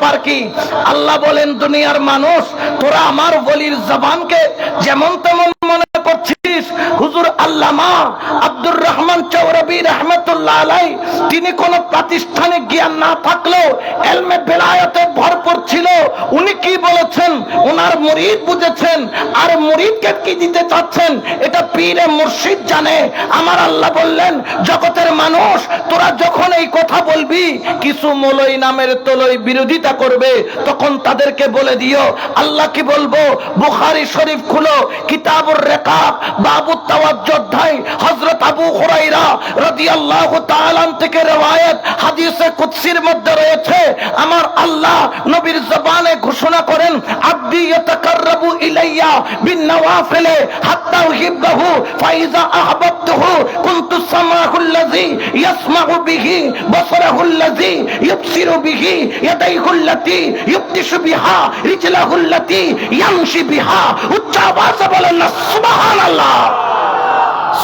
ব্যাপার কি? আল্লাহ বলেন, দুনিয়ার মানুষ তোরা আমার ওলির জবানকে যেমন তেমন মনে করছিস। হুজুর আল্লামা আব্দুর রহমান চৌরবী রাহমাতুল্লাহ আলাইহি, তিনি কোনো প্রাতিষ্ঠানিক জ্ঞান না থাকলেও ইলমে বেলায়েতে ভরপুর ছিল। উনি কি বলেছেন ওনার মুরিদ বুঝেছেন, আর মুরিদকে কি দিতে চাচ্ছেন এটা পীরে মুর্শিদ জানে। আমার আল্লাহ বললেন, জগতের মানুষ তোরা যখন এই কথা বলবি, কিছু মৌলই নামের তলই বিরোধিতা করবে, তখন তাদেরকে বলে দিও আল্লাহ কি বলবো। বুখারী শরীফ খুলো, কিতাবুর রিকাব, বাবুত তাওয়াজ্জুহ অধ্যায়, হযরত আবু হুরায়রা রাদিয়াল্লাহু তাআলা থেকে রওয়ায়াত হাদিসে কুদসির মধ্যে রয়েছে, আমার আল্লাহ নবীর জবানে ঘোষণা করেন, আব্দি ইয়াতাকাররাবু ইলাইয়া বিন-নওয়াফিল হাত্তা উহিব্বাহু ফাইজা আহবাবতুহু কুনতু সামাহুল্লাযী ইয়াসমাউ বিহি বাসারাহুল্লাযী ইউবসিরু বিহি ইয়াদাইহুল্লাতী ইউবতিশু বিহা রিজলাহুল্লাতী ইয়ামশি বিহা। উচ্চ আওয়াজে বলেন না সুবহানাল্লাহ।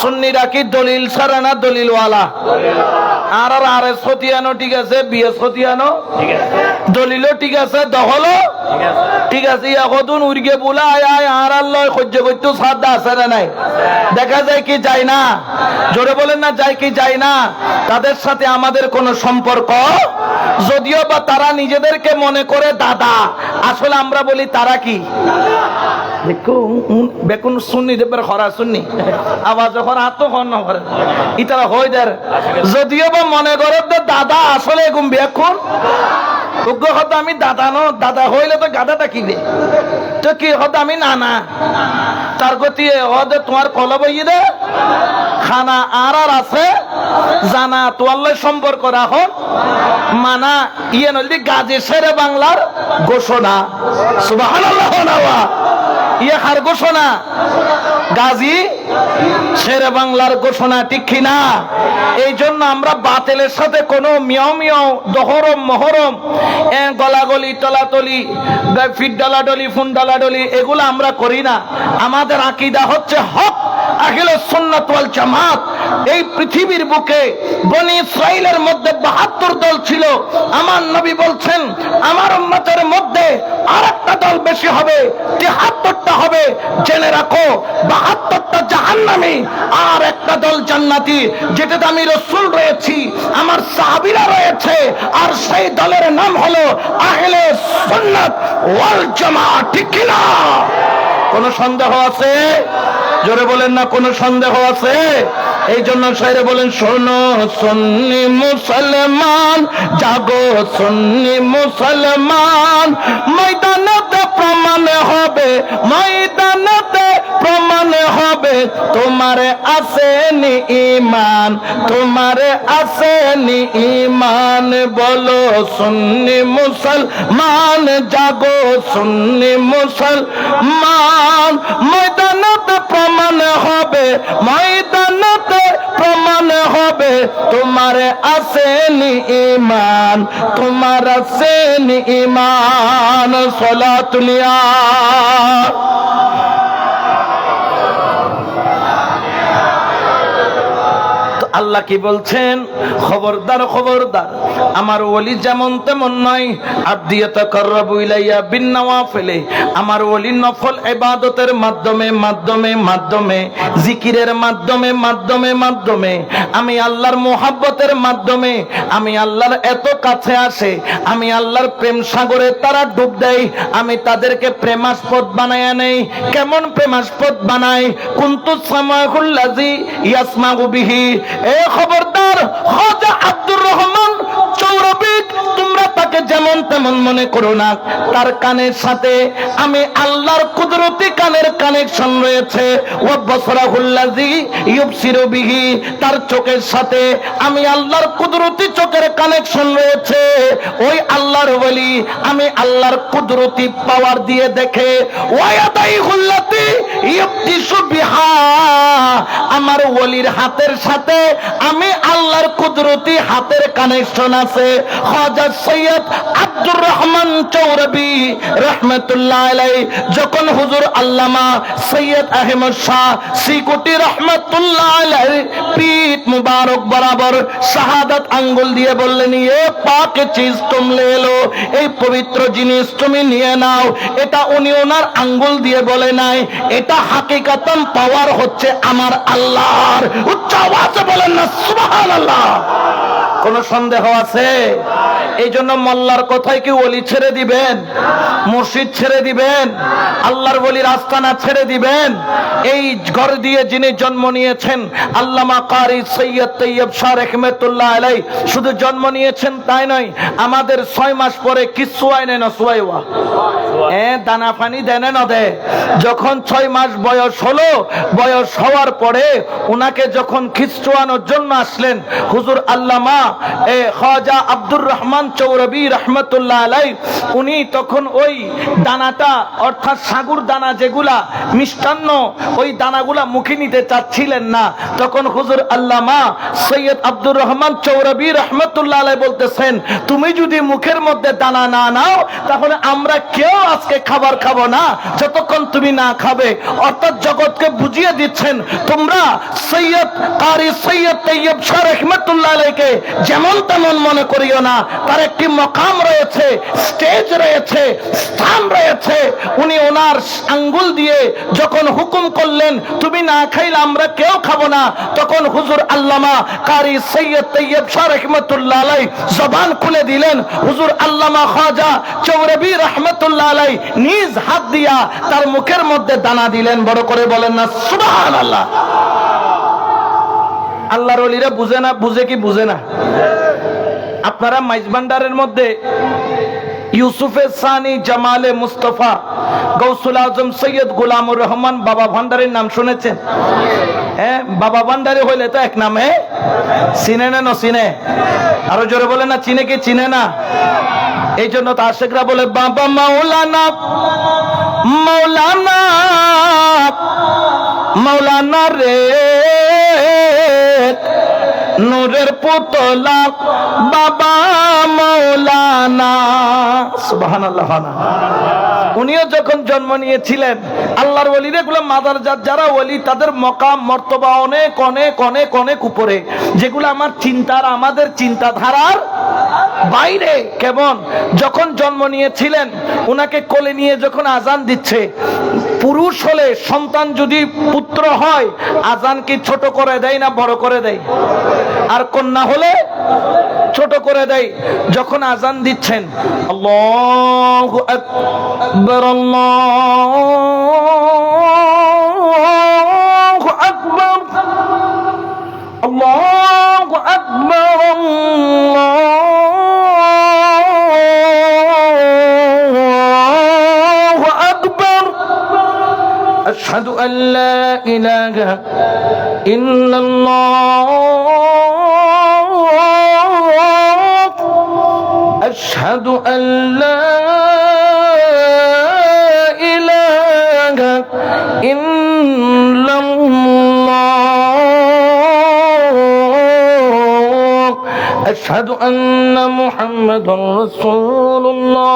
সুন্নিরা কি দলিল ছাড়া না দলিলওয়ালা? আর সতিয়ানো ঠিক আছে, বিয়ে সতিয়ানো ঠিক আছে, দলিলও ঠিক আছে, দখলও ঠিক আছে। এখন উড়গে বলা আয় আর আল্লাহ সহ্য করতে সাধ্য আছে না নাই? দেখা যায় কি যায় না? জোরে বলেন না, যায় কি যায় না? তাদের সাথে আমাদের কোনো সম্পর্ক, যদিও বা তারা নিজেদেরকে মনে করে দাদা, আসলে আমরা বলি তারা কি বেকুন শুননি দেবের খরা শুননি আওয়াজ যখন হাত ন করেন ইতারা হয়ে যায়, যদিও বা মনে করে দাদা, আসলে এগুম বেকুন আমি দাদা ন, দাদা হইলে তো গাদাটা কি দে তো কি হতো আমি নানা, তার গতি হদে তোমার কল বইয়ে দে খানা আর আছে জানা তোয়াল্লাই সম্পর্ক রাখুন মানা ইয়ে নদী গাজী শেরে বাংলার ঘোষণা। সুবহানাল্লাহ নাওয়া ইয়ে হার ঘোষণা, গাজী শেরে বাংলার ঘোষণা, ঠিক কিনা? এই জন্য আমরা বাতিলের সাথে কোনো মিয়াও মিয়াও দহরম মহরম গলাগলি টলাটলি ফিট ডালাডলি ফুন ডালাডলি এগুলো আমরা করি না। আমাদের আকীদা হচ্ছে হক, আহলে সুন্নাত ওয়াল জামাত। এই পৃথিবীর বুকে বনি ইসরাইলের মধ্যে ৭২ দল ছিল। আমার নবী বলছেন আমার উম্মতের মধ্যে আরেকটা দল বেশি হবে, ৭৩টা হবে। জেনে রাখো ৭২টা জাহান্নামী আর একটা দল জান্নাতি, যেটাতে আমি রাসূল রয়েছি, আমার সাহাবীরা রয়েছে, আর সেই দলের নাম হলো আহলে সুন্নাত ওয়াল জামাত, ঠিক কি না? কোন সন্দেহ আছে? জোরে বলেন না, কোন সন্দেহ আছে? এই জন্য শায়রে বলেন, শোনো সুন্নি মুসলমান, জাগো সুন্নি মুসলমান, ময়দানেতে প্রমাণ হবে, ময়দানেতে প্রমাণ হবে তোমারে আসেনি ঈমান, তোমারে আসেনি ঈমান। বলো সুন্নি মুসলমান, জাগো সুন্নি মুসলমান, ময়দানেতে প্রমাণ হবে, ময়দানেতে প্রমাণ হবে তোমারে আসেনি ঈমান, তোমার আসেনি ঈমান। সালাতুলিয়া আল্লাহ কি বলছেন? খবরদার খবরদার, আমার ওলি যেমন তেমন নয়। আব্দি ইয়াতাকাররাবু ইলাইয়া বিন-নওয়াফিল, আমার ওলি নফল ইবাদতের মাধ্যমে মাধ্যমে মাধ্যমে জিকিরের মাধ্যমে মাধ্যমে মাধ্যমে আমি আল্লাহর মুহাব্বতের মাধ্যমে আমি আল্লাহর এত কাছে আসে, আমি আল্লাহর প্রেম সাগরে তারা ডুব দেয়, আমি তাদেরকে প্রেমাস্পদ বানায়া নেই। কেমন প্রেমাস্পদ বানাই? কুনতু সামাহুল্লাযী ইয়াসমাউ বিহি। এ খবরদার, খাজা আব্দুর রহমান চৌরবী, তোমরা তাকে যেমন তেমন মনে করো না, তার কানের সাথে আমি আল্লাহর কুদরতি কানের কানেকশন রয়েছে। ওয়া বাসারাহুল্লাযী ইউবসিরু বিহি, তার চোখের সাথে আমি আল্লাহর কুদরতি চোখের কানেকশন রয়েছে। ওই আল্লাহর ওলি আমি আল্লাহর কুদরতি পাওয়ার দিয়ে দেখে। ওয়া ইয়াদাইহুল্লাতী ইউবতিশু বিহা, আমার ওলির হাতের সাথে আমি আল্লাহর কুদরতি হাতের কানেকশন আছে। খাজা সৈয়দ আব্দুর রহমান চৌরবী রাহমাতুল্লাহ আলাইহি যখন হুজুর আল্লামা সৈয়দ আহমদ শাহ সিকুটি রাহমাতুল্লাহ আলাইহি পিঠ মুবারক বরাবর শাহাদাত আঙ্গুল দিয়ে বললেন, এ পাক চিজ তুম লে লো, এই পবিত্র জিনিস তুমি নিয়ে নাও। এটা উনি ওনার আঙ্গুল দিয়ে বলে নাই, এটা হাকিকাতান পাওয়ার হচ্ছে আমার আল্লাহর। উচ্চ আওয়াজে বলেন না সুবহানাল্লাহ। কোন সন্দেহ আছে? এই জন্য মোল্লার কথায় কি ওলি ছেড়ে দিবেন? মসজিদ ছেড়ে দিবেন? আল্লাহর ওলির আস্তানা ছেড়ে দিবেন? এই ঘর দিয়ে যিনি জন্ম নিয়েছেন আল্লামা কারি সৈয়দ তৈয়ব শাহ রহমাতুল্লাহ আলাইহি, শুধু জন্ম নিয়েছেন তাই নয়, আমাদের 6 মাস পরে কিচ্ছু আইনে না সুয়াইওয়া দানা পানি দেন না দে। যখন 6 মাস বয়স হলো, বয়স হওয়ার পরে উনাকে যখন খিস্টুয়ানোর জন্য আসলেন হুজুর আল্লামা খাজা আব্দুর রহমান চৌরবি রহমতুল্লাহ আলাইহি, উনি তখন ওই দানাটা অর্থাৎ সাগুর দানা যেগুলা মিষ্টান্ন, ওই দানাগুলা মুখে নিতে চাচ্ছিলেন না। তখন হুজুর আল্লামা সৈয়দ আব্দুর রহমান চৌরবি রহমতুল্লাহ আলাইহি বলতেছেন, তুমি যদি মুখের মধ্যে দানা না নাও তাহলে আমরা কেউ আজকে খাবার খাবো না যতক্ষণ তুমি না খাবে। অর্থাৎ জগৎকে বুঝিয়ে দিচ্ছেন, তোমরা সৈয়দ কারি সৈয়দ তৈয়ব শাহ রহমতুল্লাহ আলাইহিকে যেমন তেমন মনে করিও না, তার একটি মকাম রয়েছে, স্টেজ রয়েছে, স্থান রয়েছে। উনি ওনার আঙ্গুল দিয়ে যখন হুকুম করলেন তুমি না খাইলে আমরা কেউ খাবো না, তখন হুজুর আল্লামা কারি সৈয়দ তৈয়ব শাহ রহমতুল্লাহ আলাইহি জবান খুলে দিলেন। হুজুর আল্লামা খাজা চৌরবি রহমতুল্লাহ আলাইহি নিজ হাত দিয়া তার মুখের মধ্যে দানা দিলেন। বড় করে বলেন না সুবহানাল্লাহ। আল্লাহর ওলিরা বুঝে না? বুঝে কি বুঝে না? আপনারা মাইজবান্ডারের মধ্যে ইউসুফে সানি জামালে মুস্তফা গৌসুল আজম সৈয়দ গোলামুর রহমান বাবা ভান্ডারীর নাম শুনেছেন? হ্যাঁ, বাবা ভান্ডারী হইলে তো এক নামে চিনে না? চিনে? আরো জোরে বলে না, চিনে কি চিনে না? এই জন্য তো আশেকরা বলে বাবা মাওলানা মাওলানা মাওলানা রে নূরের পুতলা বাবা মাওলানা। সুবহানাল্লাহ। উনিও যখন জন্ম নিয়েছিলেন, আল্লাহর ওলিরা গুলো মাদারজাত যারা ওলি তাদের মকাম মর্তবা অনেক অনেক অনেক অনেক উপরে, যেগুলো আমার চিন্তার আমাদের চিন্তাধারার বাইরে। কেমন? যখন জন্ম নিয়েছিলেন উনাকে কোলে নিয়ে যখন আজান দিচ্ছে, পুরুষ হলে সন্তান যদি পুত্র হয় আজান কি ছোট করে দেয় না বড় করে দেয়? আর কন্যা হলে ছোট করে দেয়। যখন আজান দিচ্ছেন আল্লাহু আকবার আল্লাহু আকবার আল্লাহু আকবার আল্লাহু আকবার আশহাদু আল্লা ইলাহা ইল্লাল্লাহ আশহাদু আল্লা ইলাহা ইল্লাল্লাহ আশহাদু আন্না মুহাম্মাদুর রাসূলুল্লাহ।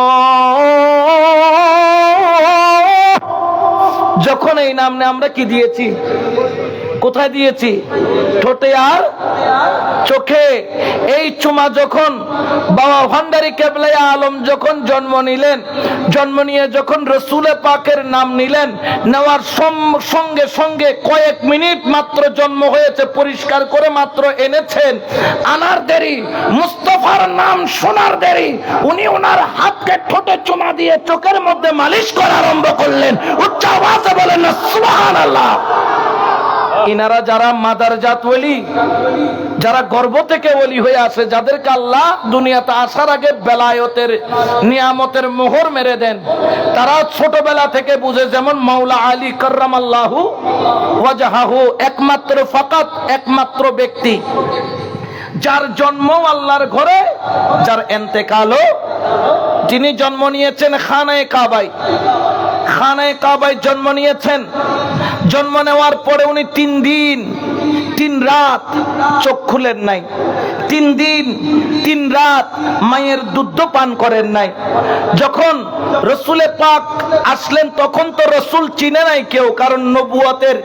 যখন এই নাম আমরা কি দিয়েছি? কোথায় দিয়েছি? ঠোঁটে আর চোখে। এই চুমা যখন বাবা ভান্ডারী কেবলাই আলম যখন জন্ম নিলেন, জন্ম নিয়ে যখন রসুলে পাকের নাম নিলেন, নেওয়ার সঙ্গে সঙ্গে কয়েক মিনিট মাত্র জন্ম হয়েছে, পরিষ্কার করে মাত্র এনেছেন, আনার দেরি, মুস্তফার নাম শোনার দেরি, উনি ওনার হাতকে ঠোঁটে চুমা দিয়ে চোখের মধ্যে মালিশ করা আরম্ভ করলেন। উচ্চ আওয়াজে বলেন না সুবহানাল্লাহ। ইনারা যারা মাদারজাত ওলি, যারা গর্ভ থেকে ওলি হয়ে আসে, যাদেরকে আল্লাহ দুনিয়াতে আসার আগে বেলায়েতের নিয়ামতের মোহর মেরে দেন, তারা ছোটবেলা থেকে বুঝে। যেমন মাওলা আলী কাররামাল্লাহু ওয়াজহাহু, একমাত্র ফাকাত একমাত্র ব্যক্তি যার জন্ম আল্লাহর ঘরে, যার ইন্তেকালও, যিনি জন্ম নিয়েছেন খানায়ে কাবায়। খানায়ে কাবায় জন্ম নিয়েছেন। জন্ম নেওয়ার পরে উনি 3 দিন 3 রাত চোখ খুলেন নাই। 3 দিন 3 রাত মায়ের দুধ পান করেন নাই। যখন রসুলে পাক আসলেন তখন তো রসুল চিনে নাই কেউ, কারণ নবুয়তের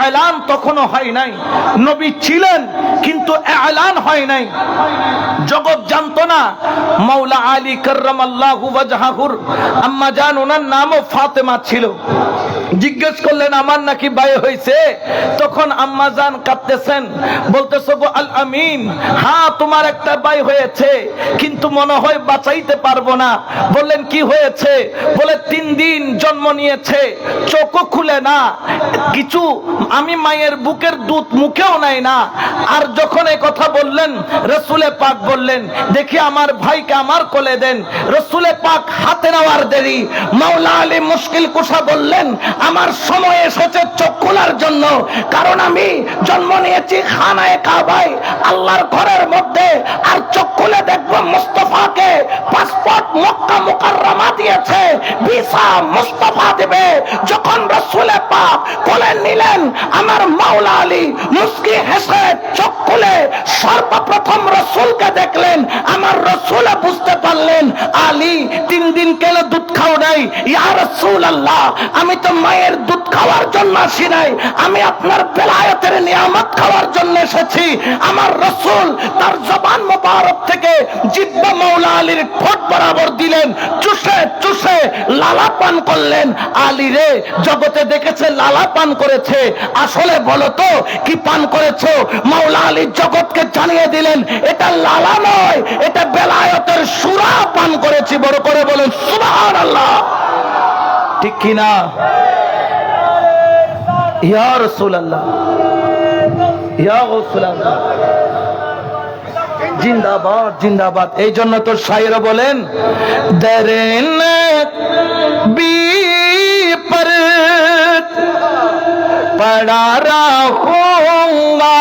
এলান তখনো হয় নাই। নবী ছিলেন কিন্তু এলান হয় নাই, জগৎ জানতো না। মাওলা আলী কাররামাল্লাহু ওয়াজহাহুর আম্মা জান, ওনার নামও ফাতেমা ছিল। জিজ্ঞেস করলেন আমার নাকি ভাই হয়েছে? তখন আম্মা জান কাঁদতেছেন, বলতেছে গো আল আমিন, হ্যাঁ তোমার একটা ভাই হয়েছে, কিন্তু মনে হয় বাঁচাইতে পারবো না। বললেন কি হয়েছে? বলে 3 দিন জন্ম নিয়েছে, চোখও খুলে না, কিছু আমি মায়ের বুকের দুধ মুখেও নাই না। আর যখন এই কথা বললেন, রসুলে পাক বললেন দেখি আমার ভাইকে আমার কোলে দেন। রসুলে পাক হাতে নেওয়ার দেরি, মাওলা আলী মুশকিল কুশা বললেন আমার সময় এসেছে চোখ খোলার জন্য, কারণ আমি জন্ম নিয়েছি খানায়ে কাবায়, আল্লাহর ঘরের মধ্যে। আর চোখ খুলে দেখবো মুস্তাফাকে পাসপোর্ট মক্কা মুকাররমা দিয়েছে, ভিসা মুস্তাফা দেবে। যখন রসুলে পাক কোলে নিলেন, আমার মাওলা আলী মুস্কি হেসে চোখ খুলে সর্বপ্রথম রসুলকে দেখলেন। আমার রসুল বুঝতে পারলেন আলী 3 দিন কেন দুধ খাও নাই? ইয়া রাসূলুল্লাহ, আমি তো মায়ের দুধ খাওয়ার জন্য আসি নাই, আমি আপনার বেলায়েতের নিয়ামত খাওয়ার জন্য এসেছি। আমার রসুল তার জবান মোবারক থেকে জিহ্বা মাওলা আলীর ঠোঁট বরাবর দিলেন, চুষে চুষে লালা পান করলেন। আলী রে, জগতে দেখেছে লালা পান করেছে, আসলে বলো তো কি পান করেছো? মাওলা আলী জগৎকে জানিয়ে দিলেন এটা লালা নয়, এটা বেলায়েতের সুরা পান করেছি। বড় করে বলেন সুবহানাল্লাহ, ঠিক কি না? ইয়া রাসূলুল্লাহ, ইয়া রাসূলুল্লাহ, জিন্দাবাদ জিন্দাবাদ। এই জন্য তো শায়ের বলেন দরেন বি पर पड़ा रहूंगा,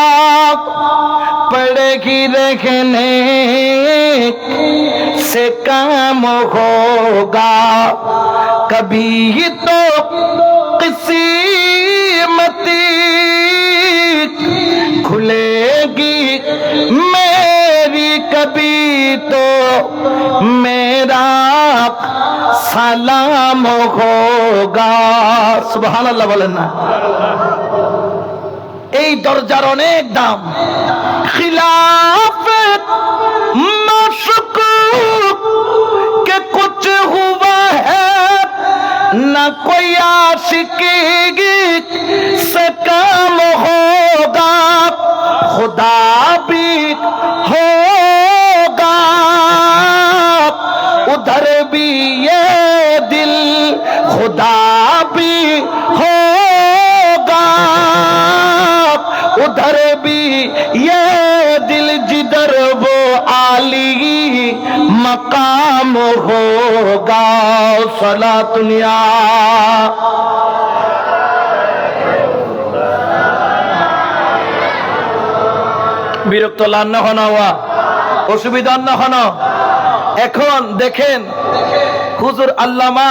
पड़ेगी रहने से काम होगा, कभी तो किस्मती खुलेगी मेरी, कभी तो मेरा সালাম হোগা। সুবহানাল্লাহ বলেন না? এই দরজার অনেক দাম। খিলাফত মাশকুক কে কুছ হুয়া হ্যায় না কোই আশিকি সে কাম হোগা, খুদা भी होगा उधर भी ये दिल, खुदा भी होगा उधर भी ये दिल, जिधर वो आली मकाम होगा। सलातुनिया বিরক্ত লান্ন হন, অসুবিধা না হন। এখন দেখেন হুজুর আল্লামা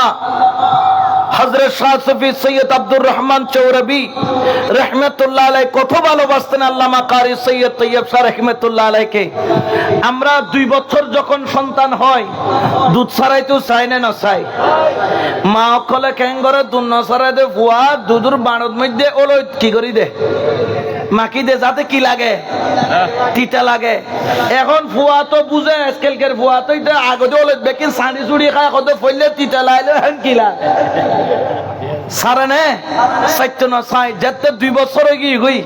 হযরত শাহ সুফি সৈয়দ আব্দুর রহমান চৌরাবি রাহমাতুল্লাহ আলাইহি কত ভালোবাসতেন আল্লামা কারি সৈয়দ তৈয়ব শাহ রাহমাতুল্লাহ আলাইহিকে। আমরা 2 বছর যখন সন্তান হয়, দুধ ছাড়াইতেও চাই না চাই, মা কলে কেঙ্গরে দুধ না ছাড়াই দে, ফুয়া দুধুর বাণত মধ্যে ওলো কি করি দে, মাকি দে, যাতে কি লাগে, তিতা লাগে। এখন ফুয়া তো বুঝে, আজকালকার ফুয়া তো এটা আগতে ওলো বেকিন সানি চুড়ি খায়, কত ফইলে তিতা লাইলে এখন কি লাগে সারে নে সত্য না সাই। যেতে 2 বছর হয়ে গই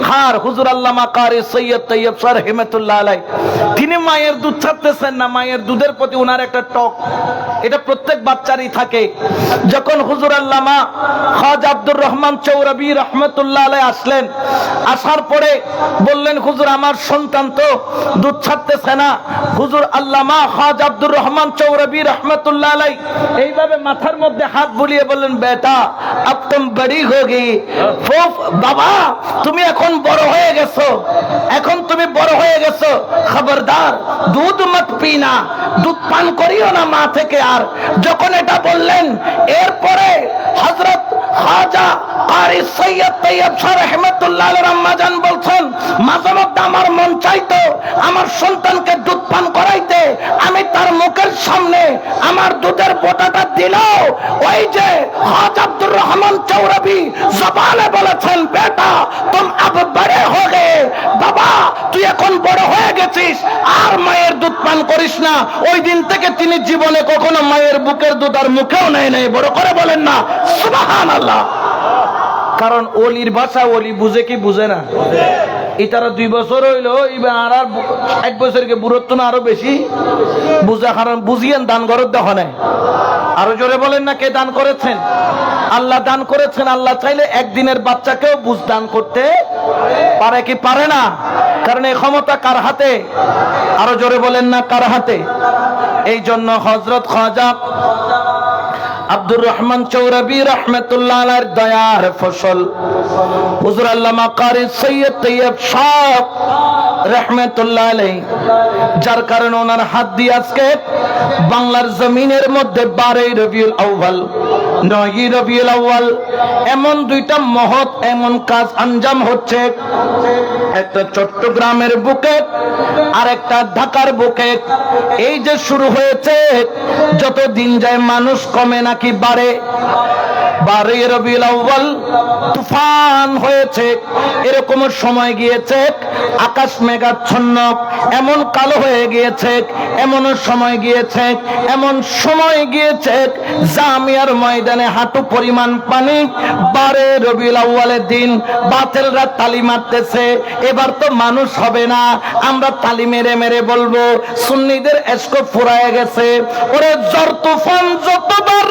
হার হুজুর আল্লামা কারি সৈয়দ তৈয়ব শাহ রাহমাতুল্লাহ আলাইহি, তিনি মায়ের দুধ ছাড়তেছেন না। মায়ের দুধের প্রতি ওনার একটা টক, এটা প্রত্যেক বাচ্চারই থাকে। যখন হুজুর আল্লামা খাজা আব্দুর রহমান চৌরাবি রাহমাতুল্লাহ আলাইহি আসলেন, আসার পরে বললেন হুজুর আমার সন্তান তো দুধ ছাড়তেছে না। হুজুর আল্লামা খাজা আব্দুর রহমান চৌরাবি রাহমাতুল্লাহ আলাইহি এইভাবে মাথার মধ্যে হাত বুলিয়ে বললেন বেটা अब तुम बड़ी होगी, বাবা তুমি এখন বড় হয়ে গেছো, এখন তুমি বড় হয়ে গেছো, খবরদার দুধ মত পিনা, দুধ পান করিও না মা থেকে। আর যখন এটা বললেন, এরপরে হযরত খাজা কারি সৈয়দ তৈয়ব শাহ রাহমাতুল্লাহ আলাইহি আম্মা জান বলছেন, মাঝে মধ্যে আমার মন চাইতো আমার সন্তানকে দুধ পান করাইতে, আমি তার মুখের সামনে আমার দুধের বোটাটা দিলাও ওই যে হজ আব্দুর রহমান চৌরাবি জবানে বলেছেন, বেটা তুম আব বড়ে হো গে, বাবা তুই এখন বড় হয়ে গেছিস, আর মায়ের দুধ পান করিস না। ওই দিন থেকে তিনি জীবনে কখনো মায়ের বুকের দুধ আর মুখেও নেয় নাই। বড় করে বলেন না সুবহানাল্লাহ। কারণ ওলির ভাষা ওলি বুঝে কি বুঝে না? এটারা 2 বছর হইলো, এবার আর 60 বছরকে বুড়ত্ব না আরো বেশি বুঝা। কারণ বুঝিয়েন দান গরত দেওয়া নাই। আরো জোরে বলেন না, কে দান করেছেন? আল্লাহ দান করেছেন। আল্লাহ চাইলে একদিনের বাচ্চাকেও বুঝ দান করতে পারে কি পারে না? কারণ এই ক্ষমতা কার হাতে? আরো জোরে বলেন না, কার হাতে? এই জন্য হযরত খাজা আব্দুর রহমান চৌরাবি রাহমাতুল্লাহ আলাইহির দয়ার ফসল হুজুর আল্লামা কারি সৈয়দ তৈয়ব শাহ রাহমাতুল্লাহ আলাইহি, যার কারণে ওনার হাত দিয়ে আজকে বাংলার জমিনের মধ্যে 12 রবিউল আউয়াল 9 রবিউল আউয়াল এমন 2টা মহৎ এমন কাজ আঞ্জাম হচ্ছে। একটা চট্টগ্রামের বুকে আর একটা ঢাকার বুকে। এই যে শুরু হয়েছে, যত দিন যায় মানুষ কমে নাকি বাড়ে? 12 রবিউল আউয়াল তুফান হয়েছে, এরকম সময় গিয়েছে আকাশ মেঘাচ্ছন্ন, এমন কালো হয়ে গিয়েছে, এমন সময় গিয়েছে, এমন সময় গিয়েছে জামিয়ার ময়দানে হাঁটু পরিমাণ পানি। 12 রবিউল আউয়ালের দিন বাতিলরা তালি মারতেছে, এবার তো মানুষ হবে না, আমরা তালি মেরে মেরে বলবো সুন্নিদের এশক ফুরায় গেছে। ওরে ঝড় তুফান যতবার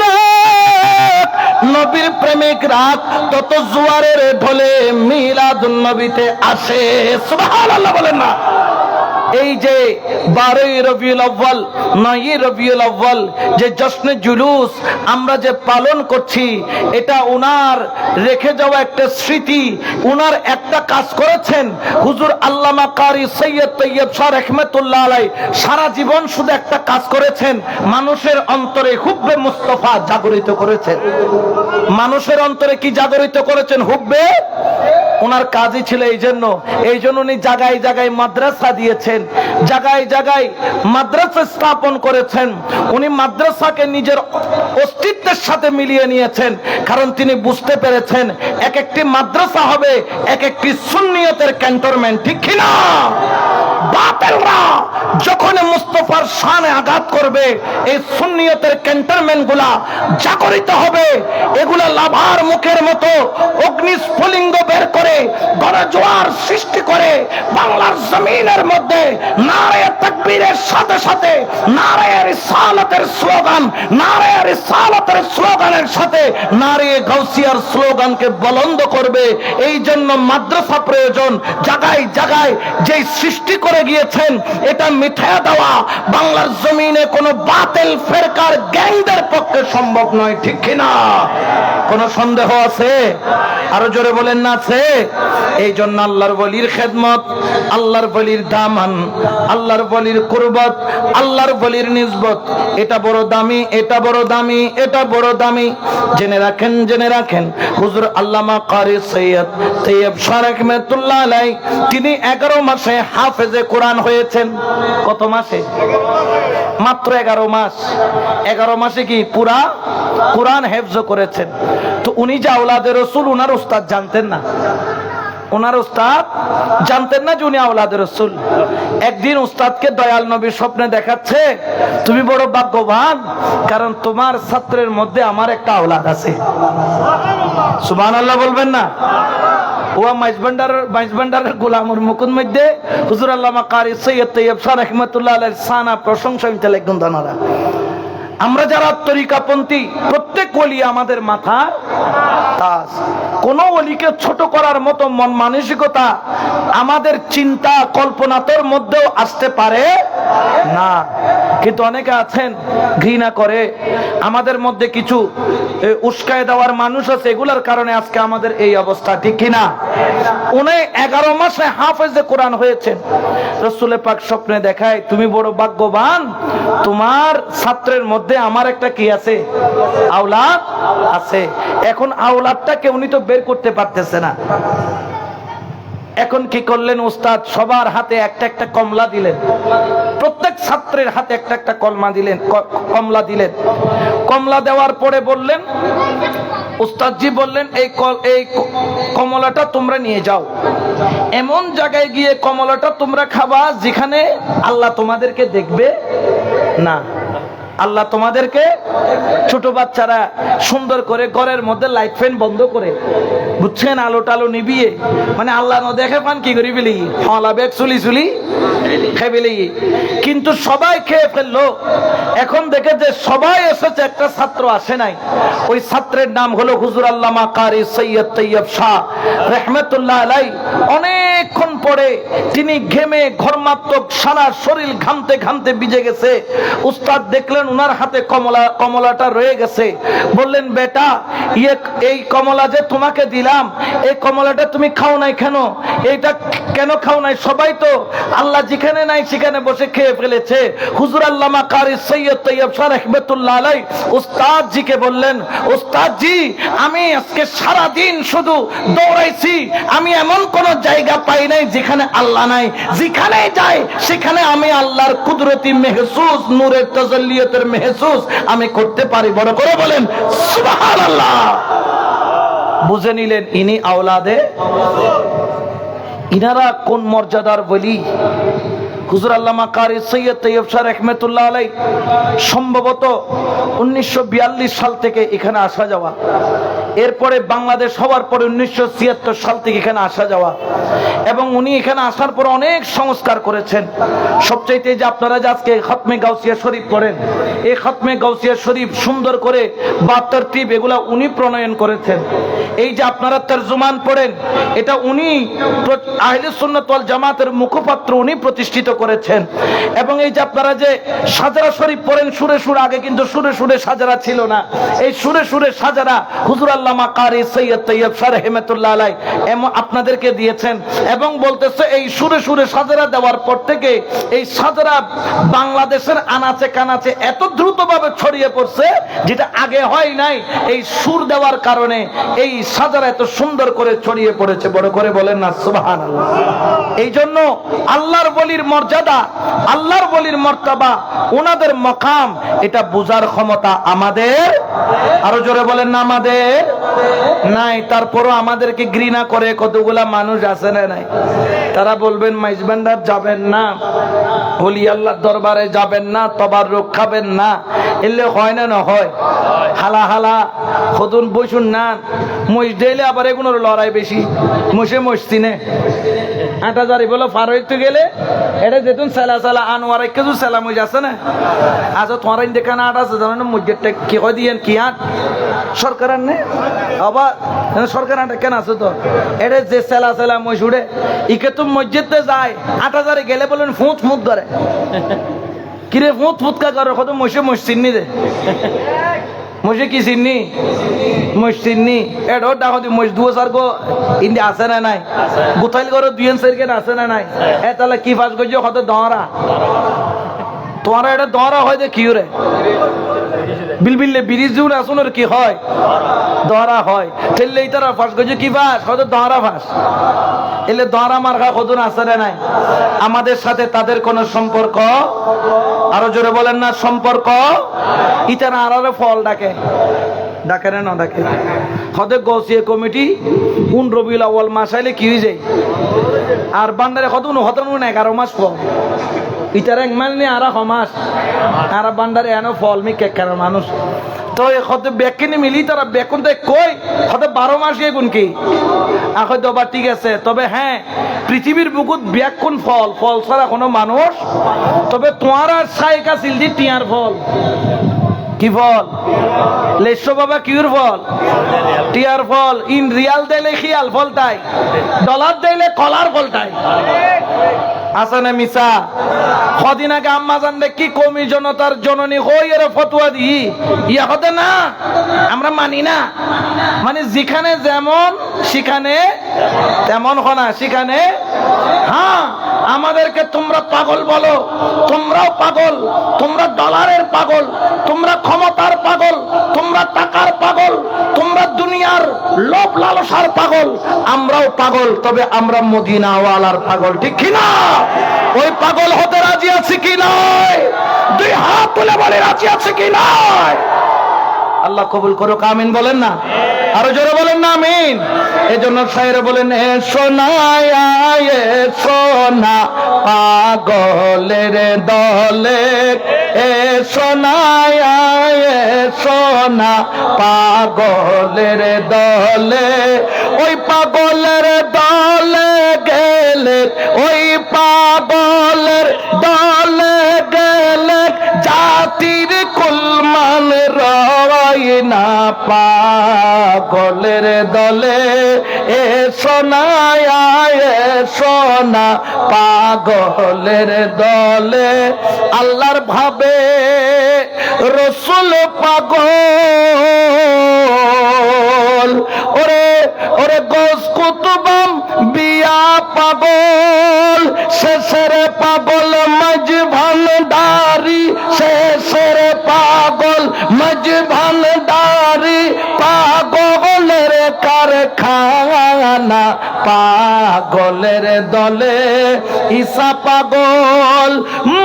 নবীর প্রেমিক রাত তত জোয়ারের ঢলে মিলাদুন নবীতে আসে। সুবহানাল্লাহ বলেন না। এই যে 12 রবিউল আউয়াল 9 রবিউল আউয়াল যে জশ্নে জুলুস আমরা যে পালন করছি, এটা উনার রেখে যাওয়া একটা স্মৃতি। উনার একটা কাজ করেছেন হুজুর আল্লামা কারি সৈয়দ তৈয়ব শাহ রাহমাতুল্লাহ আলাইহি, সারা জীবন শুধু একটা কাজ করেছেন, মানুষের অন্তরে হুব্বে মুস্তাফা জাগরিত করেছেন। মানুষের অন্তরে কি জাগরিত করেছেন? হুব্বে। ওনার কাজই ছিল এই জন্য উনি জায়গায় জায়গায় মাদ্রাসা দিয়েছেন, জায়গায় জায়গায় মাদ্রাসা স্থাপন করেছেন। উনি মাদ্রাসাকে নিজের অস্তিত্বের সাথে মিলিয়ে নিয়েছেন, কারণ তিনি বুঝতে পেরেছেন এক একটি মাদ্রাসা হবে এক একটি সুন্নিয়তের ক্যান্টনমেন্ট। ঠিক কিনা? বাতিলরা যখন মুস্তাফার শানে আঘাত করবে, এই সুন্নিয়তের ক্যান্টনমেন্ট গুলা জাগরিত হবে। এগুলা লাভার মুখের মতো অগ্নিস্ফুলিঙ্গ বের করে গণজোয়ার সৃষ্টি করে বাংলার জমিনের মধ্যে নারায়ে তাকবীরের সাথে সাথে নারায়ে রিসালাতের স্লোগান, নারায়ে রিসালাতের স্লোগানের সাথে নারায়ে গাউসিয়ার স্লোগানকে বুলন্দ করবে। এই জন্য মাদ্রাসা প্রয়োজন। জায়গায় জায়গায় যে সৃষ্টি করে গিয়েছেন, এটা মিঠাইয়া দেওয়া বাংলার জমিনে কোনো বাতিল ফেরকার গ্যাংদের পক্ষে সম্ভব নয়। ঠিক কিনা? কোন সন্দেহ আছে? আরো জোরে বলেন না আছে? এই জন্য আল্লাহর ওলির খেদমত, আল্লাহর ওলির দামান, আল্লাহর ওলির কুরবত, আল্লাহর ওলির নিসবত, এটা বড় দামি, এটা বড় দামি, এটা বড় দামি। জেনে রাখেন, জেনে রাখেন, হুজুর আল্লামা কারি সৈয়দ তৈয়ব শাহ রাহমাতুল্লাহ আলাইহি তিনি 11 মাসে হাফেজে কোরআন হয়েছেন। কত মাসে? মাত্র 11 মাস। 11 মাসে কি পুরা কোরআন হেফজ করেছেন। তো উনি যে আওলাদে রাসূল, উনার উস্তাদ জানতেন না? ওনার উস্তাদ জানতেন না যে উনি আওলাদে রাসূল? একদিন উস্তাদকে দয়াল নবী স্বপ্নে দেখাচ্ছে, তুমি বড় ভাগ্যবান, কারণ তোমার ছাত্রের মধ্যে আমার একটা আওলাদ আছে। সুবহানাল্লাহ বলবেন না? ওয়া মাইজবান্ডারের গোলামের মুকুর মধ্যে হুজুর আল্লামা কারি সৈয়দ তৈয়ব শাহ রাহমাতুল্লাহ আলাইহির সানা প্রশংসা মিটালে একদম দানারা। আমরা যারা তরিকাপন্থী, প্রত্যেক ওলি আমাদের মাথা তাজ। কোন ওলিকে ছোট করার মতো মন মানসিকতা আমাদের চিন্তা কল্পনার মধ্যেও আসতে পারে না। কিন্তু অনেকে আছেন ঘৃণা করে। আমাদের মধ্যে কিছু উস্কায় দেওয়ার মানুষ আছে, এগুলার কারণে আজকে আমাদের এই অবস্থা, ঠিক কিনা? উনি 11 মাসে হাফেজে কোরআন হয়েছেন। রাসূল পাক স্বপ্নে দেখায়, তুমি বড় ভাগ্যবান, তোমার ছাত্রের মধ্যে আমার একটা কি আছে, আওলাদ আছে। এখন আওলাদটাকে উনি তো বের করতে পারতেছে না। এখন কি করলেন উস্তাদ? সবার হাতে একটা একটা কমলা দিলেন, প্রত্যেক ছাত্রের হাতে একটা একটা কমলা দিলেন। কমলা দেওয়ার পরে বললেন, উস্তাদজি বললেন, এই কমলাটা তোমরা নিয়ে যাও, এমন জায়গায় গিয়ে কমলাটা তোমরা খাবা যেখানে আল্লাহ তোমাদেরকে দেখবে না। আল্লাহ তোমাদেরকে, ছোট বাচ্চারা সুন্দর করে ঘরের মধ্যে লাইট ফ্যান বন্ধ করে, বুঝছেন, আলো টালো নিবিয়ে, মানে আল্লাহ না দেখে পান কি করি ফেলি, ফলা বেগ চুলি খেয়ে ফেলি। কিন্তু সবাই খেয়ে ফেললো। এখন দেখে যে সবাই এসেছে, একটা ছাত্র আসে নাই। ওই ছাত্রের নাম হলো হুজুর আল্লামা কারি সৈয়দ তৈয়ব শাহ রহমতুল্লাহ আলাই। অনেকক্ষণ পরে তিনি ঘেমে ঘর্মাত্মক, সারা শরীর ঘামতে ঘামতে ভিজে গেছে। উস্তাদ দেখলেন উনার হাতে কমলাটা রয়ে গেছে। বললেন, বেটা, এই কমলা যে তোমাকে দিলাম, এই কমলাটা তুমি খাও নাই কেন? এইটা কেন খাও নাই? সবাই তো আল্লাহ যেখানে নাই সেখানে বসে খেয়ে ফেলেছে। হুজুর আল্লামা কারি সৈয়দ তৈয়ব শাহ রহমতুল্লাহ আলাই উস্তাদজিকে বললেন, উস্তাদজি, আমি আজকে সারা দিন শুধু দৌড়াইছি, আমি এমন কোন জায়গা পাই নাই যেখানে আল্লাহ নাই। যেখানে যাই সেখানে আমি আল্লাহর কুদরতি মেহসুস, নূরের তাজাল্লিয়াতের মেহসুস আমি করতে পারি। বড় করে বলেন সুবহানাল্লাহ। বুঝে নিলেন ইনি আওলাদে, ইনারা কোন মর্যাদার বলি। হুজুর আল্লামা কারি সৈয়দ তৈয়ব শাহ রহমতুল্লাহ আলাই সম্ভবত 1942 সাল থেকে এখানে আসা যাওয়া, এরপরে বাংলাদেশ হওয়ার পরে 1976 সাল থেকে এখানে আসা যাওয়া, এবং উনি এখানে আসার পর অনেক সংস্কার করেছেন। সবচাইতে যে আপনারা যে আজকে খতমে গাউসিয়া শরীফ পড়েন, এই খতমে গাউসিয়া শরীফ সুন্দর করে বাতরতিব এগুলা উনি প্রণয়ন করেছেন। এই যে আপনারা তরজুমান পড়েন, এটা উনি আহলে সুন্নাত ওয়াল জামাতের মুখপাত্র, উনি প্রতিষ্ঠিত করেছেন। এবং এই যে আপনারা যে সাজারা শরীফ পড়েন সুরে সুরে, আগে কিন্তু সুরে সুরে সাজারা ছিল না, এই সুরে সুরে সাজারা হুজুর আল্লামা কারি সৈয়দ তৈয়ব শাহ রহমতুল্লাহ আলাই এমন আপনাদেরকে দিয়েছেন। এবং বলতেছে এই সুরে সুরে সাজারা দেওয়ার পর থেকে এই সাজারা বাংলাদেশের আনাচে কানাচে এত দ্রুতভাবে ছড়িয়ে পড়ছে যেটা আগে হয় নাই। এই সুর দেওয়ার কারণে এই সাজারা এত সুন্দর করে ছড়িয়ে পড়েছে। বড় করে বলেন না সুবহানাল্লাহ। এই জন্য আল্লাহর ওলির মর্যাদা, আল্লাহর ওলির মর্তবা, ওনাদের মকাম, এটা বুঝার ক্ষমতা আমাদের, আরো জোরে বলেন না, আমাদের নাই। তারপরও আমাদেরকে ঘৃণা করে কতগুলা মানুষ আছে না নাই? তারা বলবেন মাইজবান্ডার যাবেন না, ওলি আল্লাহর দরবারে যাবেন না, তবাররুক খাবেন না, এলে হয় না? না হয়। হালা হালা খতুন বসুন না, মহিষ দিলে আবার এগুলোর লড়াই বেশি। মহিষে মসজিনে 8000 বলো পার হইতে গেলে এটা যেতুন সেলা সেলা আনোয়ার কিছু সেলা মহিষ আছে না? আচ্ছা তোমার দেখান 8 আছে জানো না? মসজিদটা কি হয় দিয়েন কি আট সরকার নে আবার সরকার আট কেন আছে তো? এটা যে সেলা সেলা মহিষ উঠে ইকে তো মসজিদে যায় 8000 গেলে বলেন ফুঁত ফুঁত করে, কিরে ফুঁত ফুৎকা করে কত মহিষে মহিষ চিনি দে, মহিষে কি চিনি? মহিষ চিনি এডো ডাকো দি মহিষ 2000 গো ইন্দি আছে না নাই? গুতাইল গরো 2 কেন আছে না নাই? এ তাহলে কি ফাঁস করছো কত দহরা তোমারা? এটা দহরা হয় যে কি রে বিলবিল্লে ব্রিজ জুড়ে আসুন আর কি হয়? দহরা হয়। ঠেললে এই তারা ফাঁস করছো কি ফাঁস? হয়তো দহরা ফাঁস। এলে দহরা মার্কা কতন আছে না নাই? আমাদের সাথে তাদের কোনো সম্পর্ক, আরো জোরে বলেন না সম্পর্ক। ইতারা আরো ফল ডাকে, ডাকে না ডাকে? হতে গৌসিয়া কমিটি 15 রবিউল আউয়াল মাস আইলে কি হয়ে যায়? আর বান্ডারে কত 11 মাস ফল। ইতারা এক মানে আর মাস আর বান্ডারে এনো ফল মি কেকার মানুষ তো কত ব্যাকিনি মিলি তারা বেকুন তো কই কত 12 মাস এগুন কি এখন তো ঠিক আছে। তবে হ্যাঁ, পৃথিবীর বুকুত ব্যাকুন ফল, ফল ছাড়া কোনো মানুষ। তবে তোমার আর সাইকা সিলদি টিয়ার ফল কি ফল? লেশো বাবা কিউর ফল? টিয়ার ফল। ইন রিয়াল দিলে খিয়াল ফলটাই, ডলার দিলে কলার ফলটাই। হাসানে মিসা কদিন আগে আম্মা জানলে কি কমি জনতার জননী হই এর ফতোয়া দি ইয়া হতে না আমরা মানি না, মানে যেখানে যেমন সেখানে তেমন হনা সেখানে। হ্যাঁ, আমাদেরকে তোমরা পাগল বলো, তোমরাও পাগল, তোমরা ডলারের পাগল, তোমরা ক্ষমতার পাগল, তোমরা টাকার পাগল, তোমরা দুনিয়ার লোভ লালসার পাগল, আমরাও পাগল, তবে আমরা মদিনাওয়ালার পাগল, ঠিক কিনা? ওই পাগল হতে রাজি আছে কি নয়? দুই হাত তুলে বলে রাজি আছে কি নয়? আল্লাহ কবুল করুক, আমিন বলেন না? আরো জোরে বলেন না আমিন। এজন্য শায়েরে বলেন, এ সোনায় এ সোনা পাগলের দলে, এ সোনায় এ সোনা পাগলের দলে, ওই পাগলের দলে গেলে, ওই পাগলের দলে গেলে জাতির কুলমান রয় না। পাগলের দলে এ সোনায় এ সোনা পাগলের দলে, আল্লাহর ভাবে রসুল পাগল, ওরে ওরে গোস কুতুবাম বিয়া পাগল, শেষের পাগল মজ ভান্ডারি, শেষের পাগল মজ ভান্ডারি, পাগলের কারখানা। পাগলের দলে ঈসা পাগল,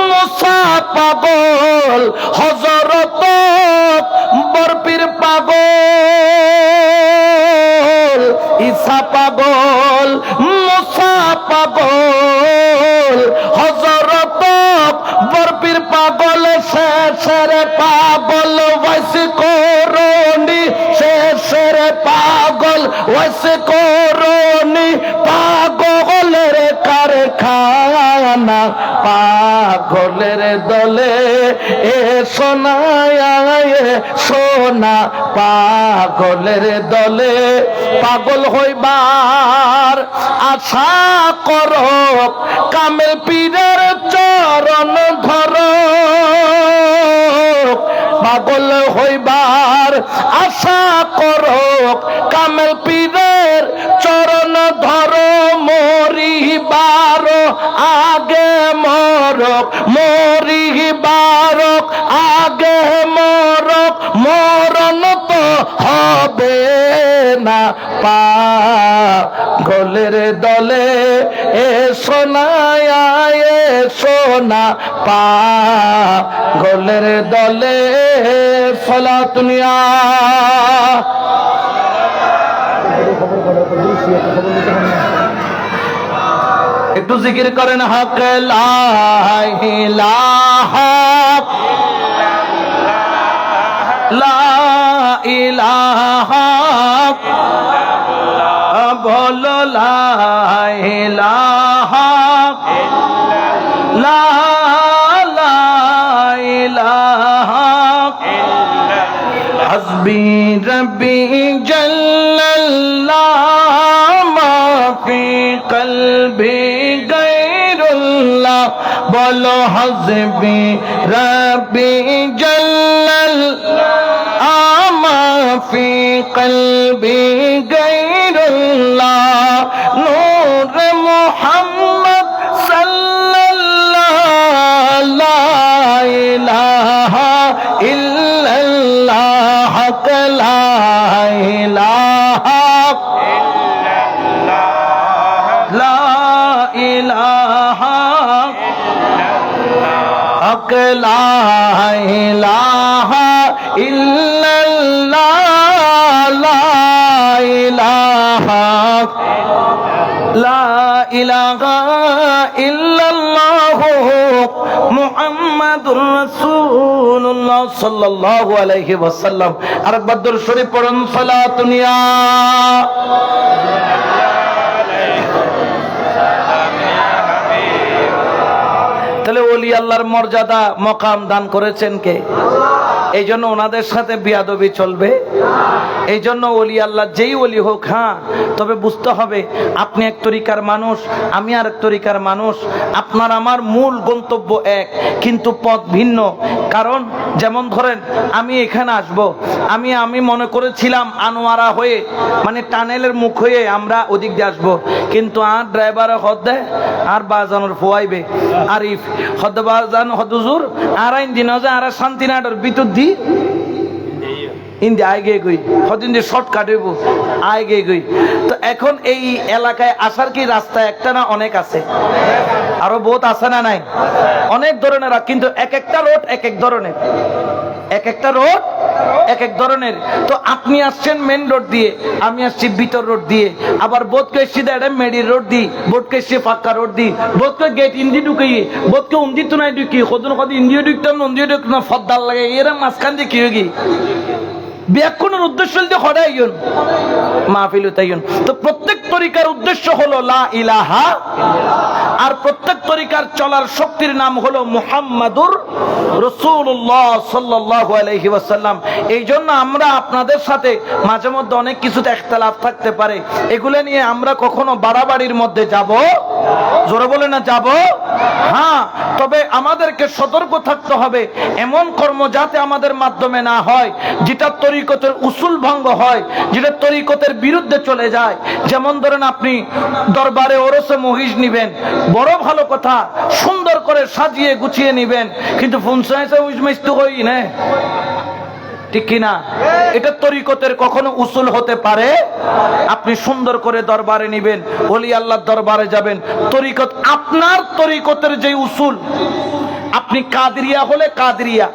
মুসা পাগল, হযরত বরপির পাগল, ঈসা পাগল, মুসা পাগল, হযরত বরপির পাগল, শেষের পাগল ওয়াইস করনি, শেষের পাগল ওয়াইস করনি, পাগলের কারখানা। পাগলের দলে এ সোনায় এ সোনা পাগলের দলে, পাগল হইবার আশা করো, কামেল পীরের চরণ ধরো। পাগল হইবার আশা করো, কামেল পীরের চরণ ধরো। মরিবার আগে মরক, মরিবার আগে মরক, মরণ তো হবে না। পাগলের দলে এ সোনায় এ সোনা পাগলের দলে, সালাতুনিয়া একটু জিকির করেন, হক লা ইলাহা লা ইলাহা, বলো লা ইলাহা লা ইলাহা, হাসবি রব্বি জাল্লাল্লাহ, মা ফি কলবি গায়রুল্লাহ, বলো হাসবি রব্বি জাল্লাল্লাহ, মা ফি কলবি গায়রুল্লাহ, নূর মুহাম্মদ সাল্লাল্লাহ, লা ইলাহা ইল্লাল্লাহ, হক লা ইলাহা লা ইলাহা, হক লা ইলাহা ইল্লাল্লাহ, লা ইলাহা লা ইলাহা ইল্লাল্লাহ, মুহাম্মাদুর রাসূলুল্লাহ সাল্লাল্লাহু আলাইহি ওয়াসাল্লাম। আরেকবার দরুদ শরীফ পড়ুন, সালাতুনিয়া। তাহলে ওলি আল্লাহর মর্যাদা মকাম দান করেছেন কে? এই জন্য ওনাদের সাথে বিয়াদবি চলবে। এই জন্য ওলি আল্লাহ যেই ওলি হোক, হ্যাঁ, তবে বুঝতে হবে আপনি এক তরিকার মানুষ, আমি আর এক তরিকার মানুষ, আপনার আমার মূল গন্তব্য এক, কিন্তু পথ ভিন্ন। কারণ যেমন ধরেন আমি এখানে আসব, আমি মনে করেছিলাম আনোয়ারা হয়ে, মানে টানেলের মুখ হয়ে আমরা ওদিক দিয়ে আসবো, কিন্তু আর ড্রাইভারে হদ দেয় আর বাজানোর ফোয়াইবে আরিফ হদ বাজান হদুজুর আর আইন দিন আর শান্তিনাডর ভিতর দি ইন্দি আগে গই হদিন দিয়ে শর্টকাট হইব আগে গই। তো এখন এই এলাকায় আসার কি রাস্তা একটা না অনেক আছে? আরো বহুত আছে না নাই? অনেক ধরনের, কিন্তু এক একটা রোড এক এক ধরনের, এক একটা রোড এক এক ধরনের। তো আপনি আসছেন মেন রোড দিয়ে, আমি আসছি ভিতর রোড দিয়ে, আবার বোধকে এসছি মেডির রোড দি, বোধকে এসছি ফাঁকা রোড দি, বোধকে গেট ইন্দি ঢুকিয়ে, বোধকে উন্দি তো নাই ঢুকি, কদিন কদিন ইন্দিও ঢুকতাম উন্দিও ঢুকতাম, ফদ্দার লাগে এরা মাঝখান দিয়ে কি হয়ে ব্যাকুণের উদ্দেশ্য হদাইন মাহফিল তাইন। তো প্রত্যেক তরিকার উদ্দেশ্য হলো লা ইলাহা, আর প্রত্যেক তরিকার চলার শক্তির নাম হলো মুহাম্মাদুর রাসূলুল্লাহ সাল্লাল্লাহু আলাইহি ওয়াসাল্লাম। এই জন্য আমরা আপনাদের সাথে মাঝে মধ্যে অনেক কিছুতে ইখতিলাফ থাকতে পারে, এগুলো নিয়ে আমরা কখনো বাড়াবাড়ির মধ্যে যাব, জোরে বলে না যাব, হ্যাঁ, তবে আমাদেরকে সতর্ক থাকতে হবে এমন কর্ম যাতে আমাদের মাধ্যমে না হয় যেটা তরিকতের উসুল ভঙ্গ হয়, যেটা তরিকতের বিরুদ্ধে চলে যায়। যেমন ধরেন আপনি দরবারে ওরসে মহিষ নিবেন, বড় ভালো কথা, সুন্দর করে সাজিয়ে গুছিয়ে নিবেন, কিন্তু ফুনসাইসে উজমেস তো হই না, ঠিক কিনা? এটা তরিকতের কখনো উসুল হতে পারে? আপনি সুন্দর করে দরবারে নিবেন, ওলি আল্লাহর দরবারে যাবেন, তরিকত আপনার তরিকতের যে উসুল, আপনি কাদরিয়া হলে কাদরিয়া,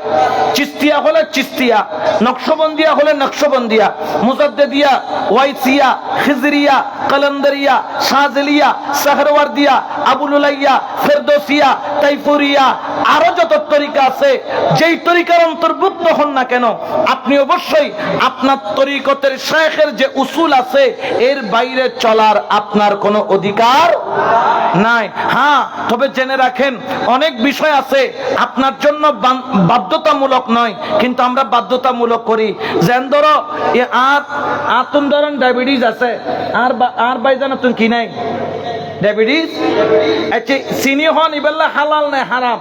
চিস্তিয়া হলে চিস্তিয়া, নকশবন্দিয়া হলে নকশবন্দিয়া, মুজাদ্দিদিয়া, ওয়াইসিয়া, খিজরিয়া, কলন্দরিয়া, শাজলিয়া, সাহরওয়ার্দিয়া, আবুলুলাইয়া, ফেরদৌসিয়া, তাইফুরিয়া, আরো যত তরিকা আছে, যেই তরিকার অন্তর্ভুক্ত হন না কেন, আপনি অবশ্যই আপনার তরিকতের শায়েখের যে উসুল আছে এর বাইরে চলার আপনার কোনো অধিকার নাই। হ্যাঁ, তবে জেনে রাখেন অনেক বিষয় আছে আপনার জন্য বাধ্যতামূলক নয়, কিন্তু আমরা বাধ্যতামূলক করি। যেন ধরো আর তুমি ধরেন ডায়াবেটিস আছে, আর বাইজান তুমি কি নাই ডায়াবেটিস, আচ্ছা চিনি হন ইবেল্লা হালাল নাই হারাম?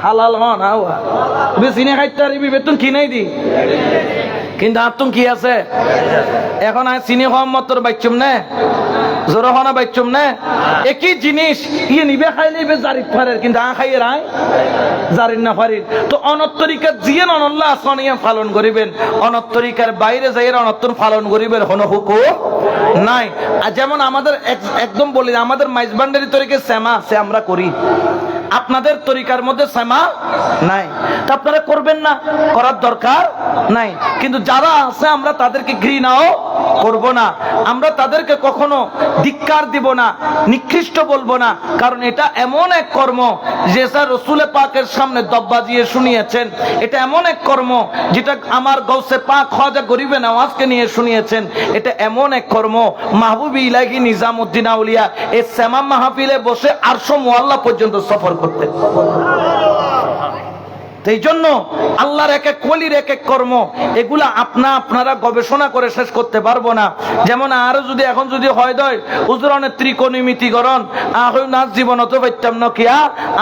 হালাল হন আওয়া চিনি খাইতে পারবি বেতন কি নাই দি, কিন্তু আর তুমি কি আছে এখন আর চিনি হওয়া মতর বাইচুম নে, জোর হনা বাইচুম নে, একই জিনিস ইয়ে নিবে খাইলে ইবে জারিত পারের, কিন্তু আ খাইয়ে রায় জারির না পারির। তো অনত্তরিকার জিয়েন অনল্লাহ আসনিয়া পালন করিবেন, অনত্তরিকার বাইরে যাই অনত্তর পালন করিবেন, হন হুকুম নাই। আর যেমন আমাদের একদম বলি আমাদের মাইজবান্ডারি তরিকে শ্যামা আছে, আমরা করি, আপনাদের তরিকার মধ্যে শ্যামা নাই, তা আপনারা করবেন না, করার দরকার নাই। কিন্তু যারা আছে আমরা তাদেরকে ঘৃণাও করব না, আমরা তাদেরকে কখনো ধিক্কার দিব না, নিকৃষ্ট বলবো না, কারণ এটা এমন এক কর্ম যে স্যার রসুল পাকের সামনে দব্বাজিয়ে শুনিয়েছেন, এটা এমন এক কর্ম যেটা আমার গৌসে পাক খাজা গরিবে নওয়াজকে নিয়ে শুনিয়েছেন, এটা এমন এক কর্ম মাহবুব ইলাহি নিজামউদ্দিন আউলিয়া এই শ্যামা মাহফিলে বসে আরশ মুআল্লা পর্যন্ত সফর করতেন। এই জন্য আল্লাহর এক এক ওলির এক এক কর্ম, এগুলা আপনারা গবেষণা করে শেষ করতে পারবো না। যেমন আরো যদি এখন যদি হয় দয় হুজুরনের ত্রিকোণমিতি করণ নাচ জীবন হতে পারতাম না কিয়া,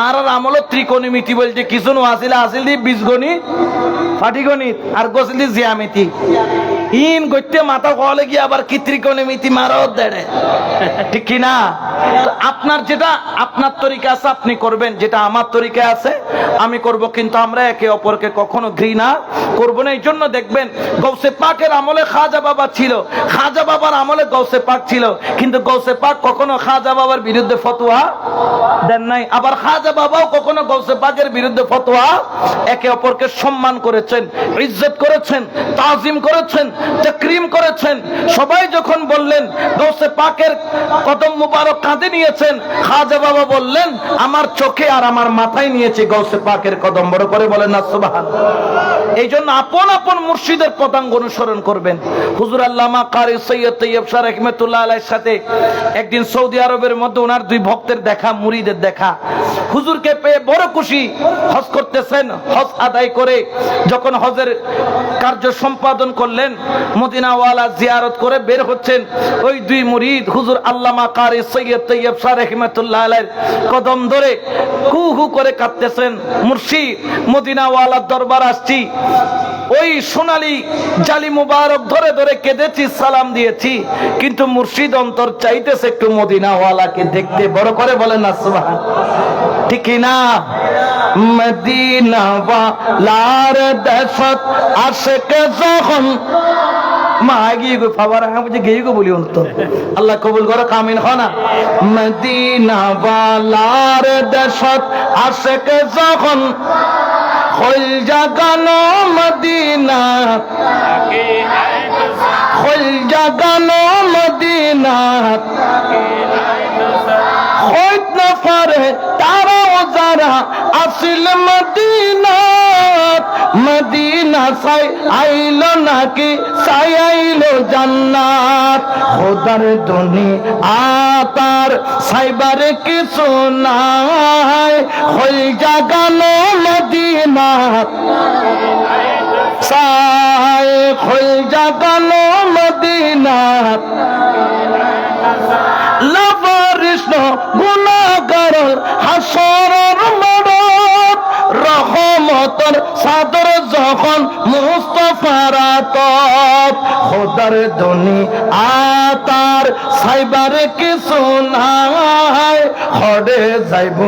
আর আমল ত্রিকোণমিতি বলতে কিছু আসিল দি বীজগণিত, ফাটিগণিত আর গছিল দি জিয়ামিতি, ইন গইতে মাথা কলে গিয়ে আবার কি ত্রিকোণমিতি মারাও দেড়ে, ঠিক কিনা? আপনার যেটা আপনার তরিকা আছে আপনি করবেন, যেটা আমার তরিকা আছে আমি করব, কিন্তু আমরা একে অপরকে কখনো ঘৃণা করব না। এই জন্য দেখবেন গৌসে পাকের আমলে খাজা বাবা ছিল, খাজা বাবার আমলে গৌসে পাক ছিল, কিন্তু গৌসে পাক কখনো খাজা বাবার বিরুদ্ধে ফতোয়া দেন নাই, আবার খাজা বাবাও কখনো গৌসে পাকের বিরুদ্ধে ফতোয়া, একে অপরকে সম্মান করেছেন, ইজ্জত করেছেন, তাজিম করেছেন, তাকরীম করেছেন। সবাই যখন বললেন গৌসে পাকের কদম মুবারক কাঁধে নিয়েছেন, খাজা বাবা বললেন আমার চোখে আর আমার মাথায় নিয়েছে গৌসে পাকের কদম, বড় করে করে বলেন না সুবহানাল্লাহ। এই জন্য আপন আপন মুর্শিদের পদাঙ্গ অনুসরণ করবেন। হুজুর আল্লামা কারি সৈয়দ তৈয়ব শাহ রহমাতুল্লাহ আলাইহির সাথে একদিন সৌদি আরবের মধ্যে ওনার দুই ভক্তের দেখা, মুরিদের দেখা। হুজুরকে পেয়ে বড় খুশি, হজ করতেছেন। হজ আদায় করে যখন হজের কার্য সম্পাদন করলেন, মদিনাওয়ালা জিয়ারত করে বের হচ্ছেন, ওই দুই মুরিদ হুজুর আল্লামা কারি সৈয়দ তৈয়ব শাহ রহমাতুল্লাহ আলাইহির কদম ধরে হু হু করে কাঁদতেছেন, মুর্শিদ মদিনাওয়ালার দরবার আসছি, ওই সোনালী জালি মুবারক ধরে ধরে কেঁদেছি, সালাম দিয়েছি, কিন্তু মুর্শিদ অন্তর চাইতেছে একটু মদিনাওয়ালাকে দেখতে। বড় করে বলেন না সুবহানাল্লাহ, ঠিক না? মদিনাওয়ালার দেশত আশিক যখন আল্লাহ কবুল করো, কামিন হনা। মদিনাওয়ালার দেশত আশিক যখন হইল জাগানো মদিনা, হইল জাগানো মদিনা, হইত না পারে তারাও যারা আসিল মদিনা। মদিনা সাই আইলো নাকি সাই আইলো জান্নাত, খোদার দুনিয়ার সাইবার কিছু নাই, হইল জাগানো মদিনা সাই, হইল জাগানো মদিনা। লাভারিষ্ণ গুনাহগার হাসরের মাঠত, রহমতের সাদর যখন মুস্তাফার আতত, খোদার দুনিয়ার সাইবার কিছু নাই, হড়ে যাইব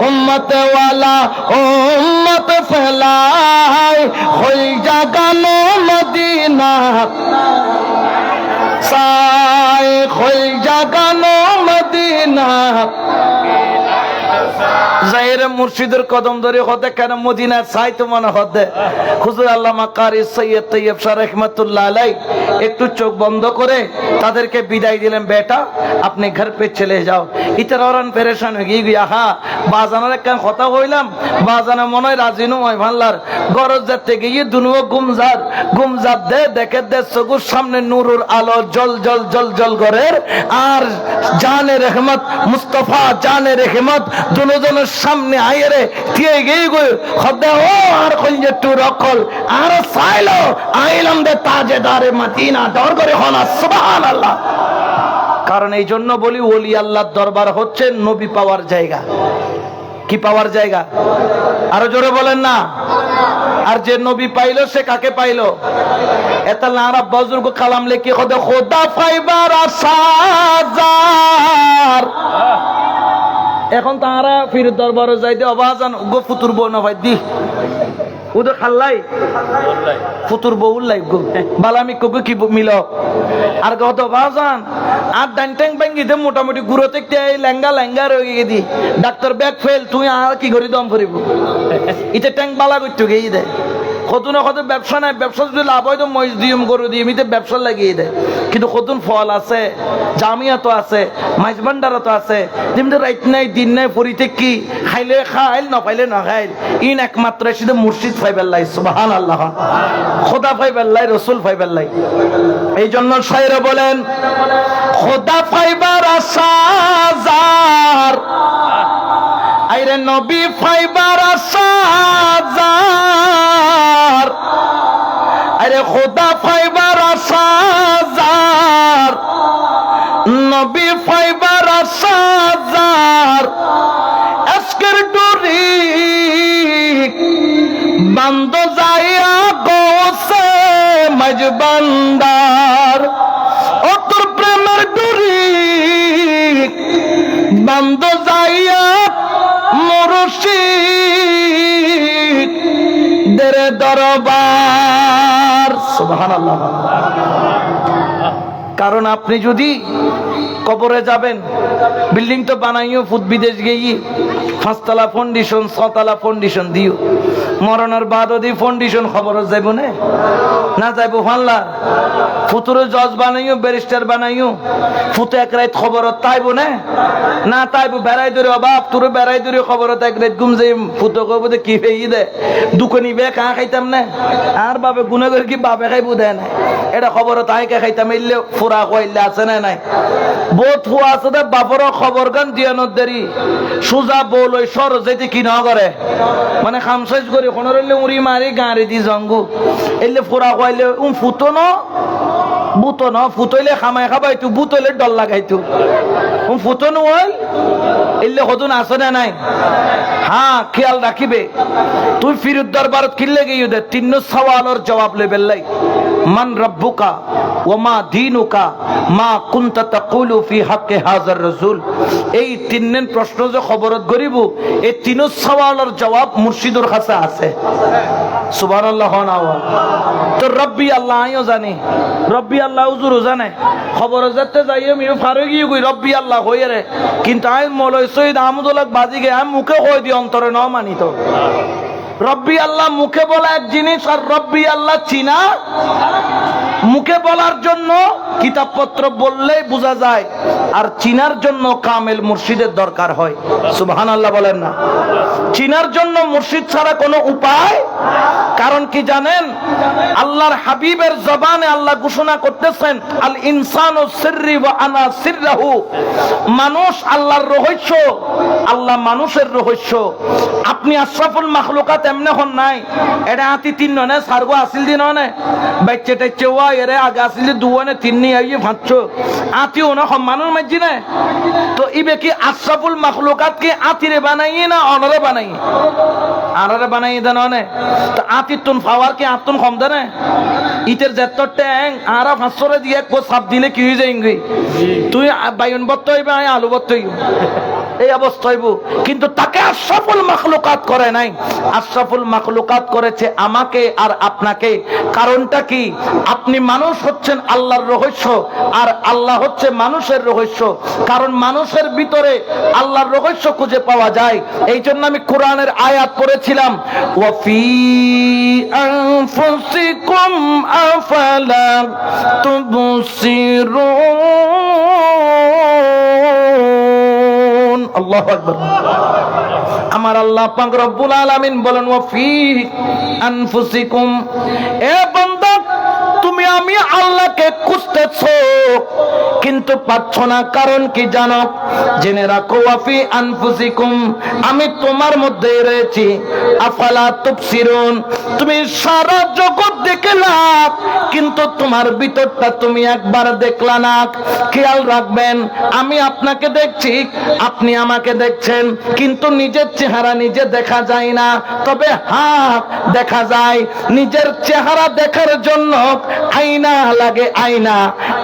উম্মতে ওয়ালা উম্মত ফেলাই, হই জাগানো মদিনা সাই, হই জাগানো মদিনা। জাহির মুর্শিদের কদম ধরে হতে কেন মদিনার চাই তো মনে হতে। হুজুর আল্লামা কারি সৈয়দ তৈয়ব শাহ রহমাতুল্লাহ আলাইহি একটু চোখ বন্ধ করে তাদেরকে বিদায় দিলেন, বেটা আপনি ঘর পে চলে যাও। ইতার ওরান পেরেশান হয়ে গিয়ে হা বাজানোর একটা কথা হইলাম, বাজানো মনে হয় রাজি নয় ভাল্লার গরজ যাতে গিয়ে দুনুও গুমজার গুমজার দে দেখে দে চকুর সামনে নুরুর আলো জল জল জল জল গরের, আর জানে রহমত মুস্তফা জানে রহমত দুজনের সামনে আইরে দিয়ে গিয়ে গই খদে ও আর কইলে টু রকল আর সাইলো আইলাম দে তাজেদারে মদিনা দর করে হনা সুবহানাল্লাহ। কারণ এই জন্য বলি ওলি আল্লাহর দরবার হচ্ছে নবী পাওয়ার জায়গা। কি পাওয়ার জায়গা? আরো জোরে বলেন না। আর যে নবী পাইলো সে কাকে পাইলো? এতা লারা বুজুর্গ কালাম লেখি খোদা খোদা ফাইবার আসাজার। এখন তারা ফির দরবারে যাইতে অবাজান গো ফুতুর বউ না ভাই দি ওদের খাল্লাই ফুতুর বউর লাইক গো বালামি কগো কি মিল আর কত বাজান আর ডান ট্যাং ব্যাঙ্গি দে মোটামুটি গুরো থেকে লেঙ্গা লেঙ্গা রয়ে দি ডাক্তার ব্যাগ ফেল তুই আর কি করে দম করিব ইতে ট্যাং বালা করতে গিয়ে দেয় কতুন কত ব্যবসা নাই, ব্যবসা যদি লাভ হয় তো মসজিদ করে দিয়ে এমনিতে ব্যবসা লাগিয়ে দেয়, কিন্তু কতুন ফল আছে, জামিয়া তো আছে, মাছ ভান্ডারা তো আছে, যেমনি রাইত নাই দিন নাই পরিতে কি খাইলে খাইল না পাইলে না খাইল, ইন একমাত্র শুধু মুর্শিদ ফাইবেল্লাই সুবহানাল্লাহ, খোদা ফাইবেল্লাই, রসুল ফাইবেল্লাই। এই জন্য শায়রে বলেন খোদা ফাইবার আসাজার আইরে নবী ফাইবার আসাজার আরে খোদা ফাইবার আসাজার নবী ফাইবার আসাজার আজকের ডুরি বন্ধ যাইয়া গোসে মজবন্দার ও তোর প্রেমের ডুরি বন্ধ যাইয়া মুর্শিদ দের দরবার সুবহানাল্লাহ। কারণ আপনি যদি কবরে যাবেন, বিল্ডিং তো বানাইও ফুট বিদেশ গিয়ে 5 তলা ফাউন্ডেশন 6 তলা ফাউন্ডেশন দিও, মরণের বাদ দি ফাউন্ডেশন খবর যাইব না যাইব ফাল্লা ফুতুরে জজ বানাইও ব্যারিস্টার বানাইও ফুতে এক রাত খবরত তাইবো না তাইবো বেড়াই ধরে অবাব তোর বেড়াই ধরে খবরত এক রাত ঘুম যাই ফুতো কব কি ফেই দে দুকনি বে কা খাইতাম না আর বাবে গুনে করে কি বাপে খাইবো দেয় না এটা খবরত আইকে খাইতাম এলে ফুরা কইলে আছে না নাই বোধ হুয়া আছে দে বাপর খবর গান দিয়ানোর দেরি সুজা বল ওই সর যেতে কি না করে মানে খামসাইজ করে কোনো রইলে উড়ি মারি গাঁড়ি দি জঙ্গু এলে ফুরা কইলে ফুতো ন বুতো ন ফুতইলে খামাই খাবাইতো বুতইলে ডল লাগাইতো ফুতো নয় এলে কতন আছে না নাই হ্যাঁ খেয়াল রাখিবে তুই ফিরুদ দরবারত কিল্লে গিয়ে দে তিন সওয়ালের জবাব লেবেল লাই মান রব্বুকা ওমা দীনুকা মা কুনতা তাকুলু ফি হাক্কি হাযার রাসূল এই তিনজন প্রশ্ন যে খবরত করিব এই তিন সওয়ালের জবাব মুর্শিদের কাছে আছে সুবহানাল্লাহ নাওয়া তো রব্বি আল্লাহ আইও জানি রব্বি আল্লাহ হুজুরও জানে খবর যাতে যাইও মিও ফারুগি কই রব্বি আল্লাহ হইরে রে কিন্তু আই মৌলাই সৈয়দ আহমদুল্লাহ বাজি গে আমি মুখে কই দি অন্তরে ন মানিত রব্বি আল্লাহ মুখে বলা এক জিনিস আর রব্বি আল্লাহ চিনা মুখে বলার জন্য কিতাবপত্র বললেই বোঝা যায় আর চিনার জন্য কামেল মুর্শিদের দরকার হয় সুবহানাল্লাহ বলেন না চিনার জন্য মুর্শিদ ছাড়া কোনো উপায় কারণ কি জানেন আল্লাহর হাবিবের জবানে আল্লাহ ঘোষণা করতেছেন আল ইনসানু সিররি ওয়া আনা সিররাহু মানুষ আল্লাহর রহস্য আল্লাহ মানুষের রহস্য আপনি আশরাফুল মাখলুকাত এমনে হন নাই এটা আতি তিন ননে সারগো আসিল দিন ননে বাচ্চা টাচ্চা ওয়া এরে আগে আসিল দুয়ানে তিননি আইয়ে ভাঁচছো আতিও না সম্মানের মাঝি না তো ইবে কি আশরাফুল মাখলুকাত কি আতিরে বানাইয়ে না অনরে বানাইয়ে আনরে বানাইয়ে দেন অনে তো আতিতুন ফাওয়ার কি আতুন কম দেনে ইতের যেত ট্যাং আরা 500 দিয়ে এক সাপ দিলে কি হয়ে যায়ঙ্গি তুই বাইন বত্ত হইবে আলু বত্ত হইবে এই অবস্থা হইব কিন্তু তাকে আশরাফুল মাখলুকাত করে নাই আশরাফুল মাখলুকাত করেছে আমাকে আর আপনাকে কারণটা কি আপনি মানুষ হচ্ছেন আল্লাহর রহস্য আর আল্লাহ হচ্ছে মানুষের রহস্য কারণ মানুষের ভিতরে আল্লাহর রহস্য খুঁজে পাওয়া যায় এই জন্য আমি কোরআনের আয়াত পড়েছিলাম ওয়া ফি আনফুসিকুম আফালা তুবসিরুন আল্লাহু আকবার আমার আল্লাহ পাক রব্বুল আলামিন বলেন ওয়া ফি আনফুসিকুম এ বান্দা তুমি আমি আল্লাহকে খুঁজতেছো কিন্তু পাচ্ছ না কারণ কি জানো জেনে রাখো ওয়া ফি আনফুসিকুম আমি তোমার মধ্যে রয়েছি আফালা তুবসিরুন তুমি সারা জগৎ দেখলা কিন্তু তোমার ভিতরটা তুমি একবার দেখলা না খেয়াল রাখবেন আমি আপনাকে দেখছি আপনি আমাকে দেখছেন কিন্তু নিজের চেহারা নিজে দেখা যায় না তবে হ্যাঁ দেখা যায় নিজের চেহারা দেখার জন্য আয়না লাগে আয়না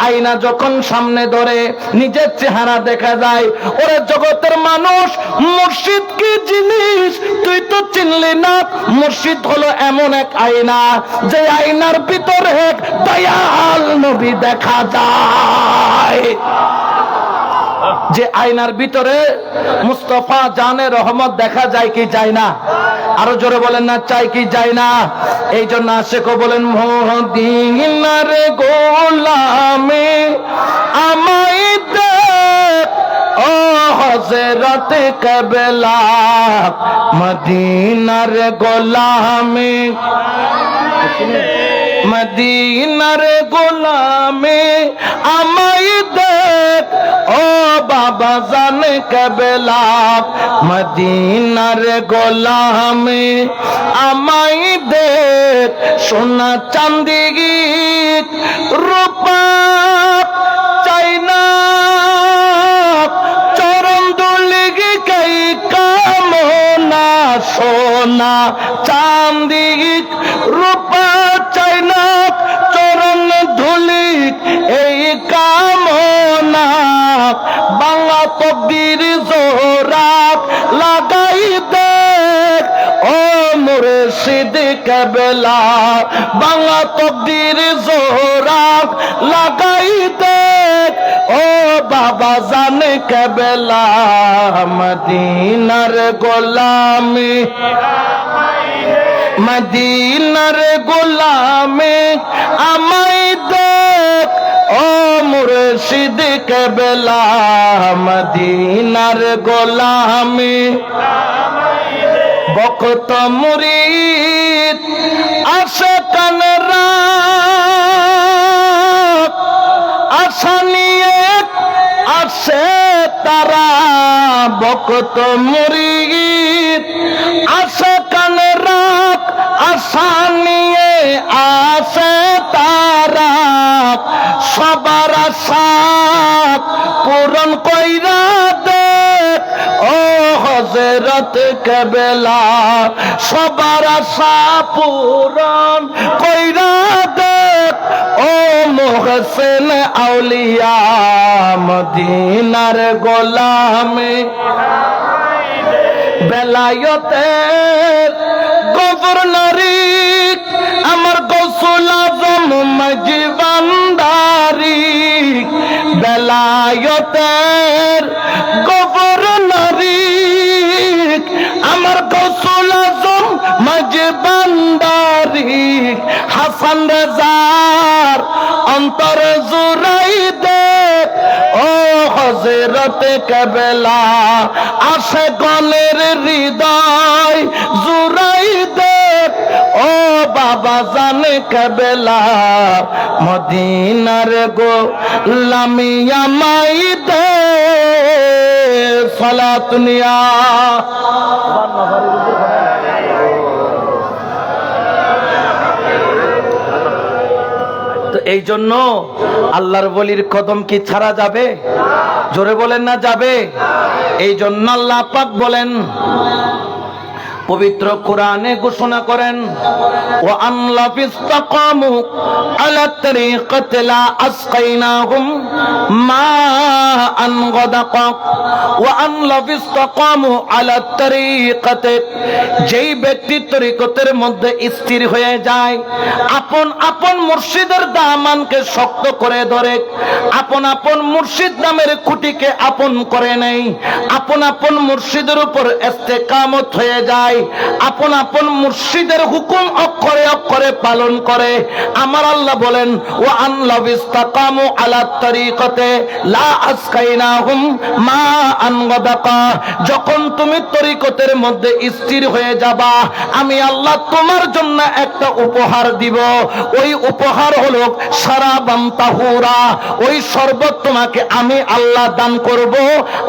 আয়না যখন সামনে ধরে নিজের চেহারা দেখা যায় ওরে জগতের মানুষ মুর্শিদ কি জিনিস তুই তো চিনলি না মুর্শিদ হলো এমন এক আয়না যে আয়নার ভিতরে দয়াল নবী দেখা যায় যে আয়নার ভিতরে মুস্তাফা জানে রহমত দেখা যায় কি যায় না আরো জোরে বলেন না চাই কি যায় না এই জন্য আশেক বলেন মদিনার গোলামে আমায় দেখ ও হযরত কেবলা মদিনার গোলামে মদিনার গোলামে আমায় দেখ ও বাবা জানে কেবলা মদিনার গোলামে আমায় দেখ সোনা চাঁদি রূপা চাই না চরণ দুলি কই কামনা সোনা চাঁদি রূপা চাই না চরণ ধুলি এই কামনা বাংলা তকদির জোরাত লাগাই দেখ ও মুর্শিদ কেবলা বাংলা তকদির জোরাত লাগাই দেখ ও বাবা জানে কেবলা মদিনার গোলামি মদিনার গোলামে আমায় দেখ মুর্শিদ কেবলা মদিনার গোলামি বকত মুরিদ আশিকান রাত আশা নিয়ে আসে তারা বকত মুরিদ আশিকান রাত আশা নিয়ে আসে তারা সবার আশা পূরণ কইরা দে ও হযরত কেবলা সবার আশা পূরণ কইরা দে ও মুহসিন আউলিয়া মদিনার গোলামে বেলায়েতের গভর্নরি আমার গৌসুল আজম মজবান্দারি বেলায়েতের গভর্নরি আমার গৌসুল আজম মজবান্দারি হাসান রেজার অন্তর জুরাই দে ও হযরত কেবলা আসে গলের হৃদয় জুরাই দে ও বাবা জানে কেবলা মদিনার গোলামিয়া মাই দে সালাতুনিয়া তো এই জন্য আল্লাহর ওলির কদম কি ছাড়া যাবে? জোরে বলেন না যাবে। এই জন্য আল্লাহ পাক বলেন পবিত্র কোরআনে ঘোষণা করেন ওয়া আনলা ফিসতাকামু আলা তরিকাতি লা আসকাইনাহুম মাআন গাদাকা ওয়া আনলা ফিসতাকামু আলা তরিকাতি যেই ব্যক্তি তরিকতের মধ্যে স্থির হয়ে যায় আপন আপন মুর্শিদের দামানকে শক্ত করে ধরে আপন আপন মুর্শিদ নামের খুঁটিকে আপন করে নেয় আপন আপন মুর্শিদের উপর ইস্তেকামত হয়ে যায় আপন আপন মুর্শিদের হুকুম অক্ষরে অক্ষরে পালন করে আমার আল্লাহ বলেন ওয়া আনলা বিস্তাকামু আলা তরিকাতে লা আসকাইনাহুম মাআন গাদাকা যখন তুমি তরিকতের মধ্যে স্থির হয়ে যাবা আমি আল্লাহ তোমার জন্য একটা উপহার দিব ওই উপহার হলো শারাবান তাহুরা ওই শরবত তোমাকে আমি আল্লাহ দান করব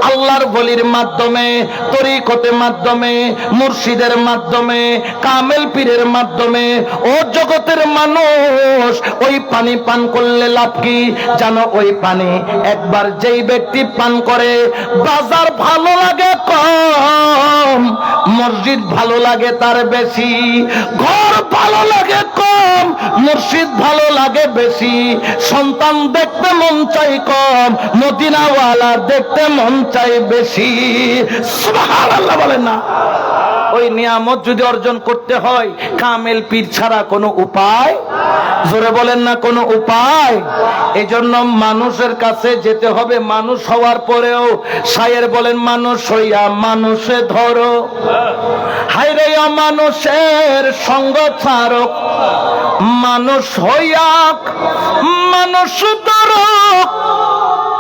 আল্লাহর ওলির মাধ্যমে তরিকতের মাধ্যমে মুর্শিদের মাধ্যমে কামেল পীরের মাধ্যমে ও জগতের মানুষ ওই পানি পান করলে লাভ কি জানো ওই পানি একবার যেই ব্যক্তি পান করে বাজার ভালো লাগে কম মসজিদ ভালো লাগে তার বেশি ঘর ভালো লাগে কম মুর্শিদ ভালো লাগে বেশি সন্তান দেখতে মন চাই কম মদিনাওয়ালা দেখতে মন চাই বেশি সুবহানাল্লাহ বলেন না ওই নিয়ামত যদি অর্জন করতে হয় কামেল পীর ছাড়া কোনো উপায় জোরে বলেন না কোনো উপায় এই জন্য মানুষের কাছে যেতে হবে মানুষ হওয়ার পরেও শায়ের বলেন মানুষ হইয়া মানুষে ধরো হায়রে মানুষের সঙ্গ ছাড়ো মানুষ হইয়া মানুষ ধরো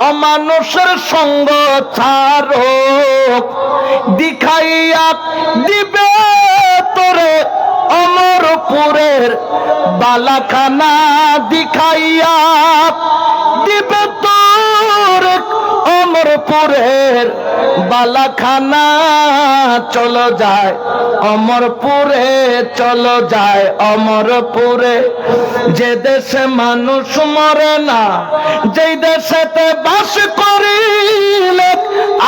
অমানুষের সঙ্গ ছাড়ো দিখাইয়া দিবে তোরে অমরপুরের বালাখানা দিখাইয়া দিবে তোর অমরপুরের বালাখানা চলো যায় অমরপুরে চলো যায় অমরপুরে যে দেশে মানুষ মরে না যেই দেশেতে বাস করিলে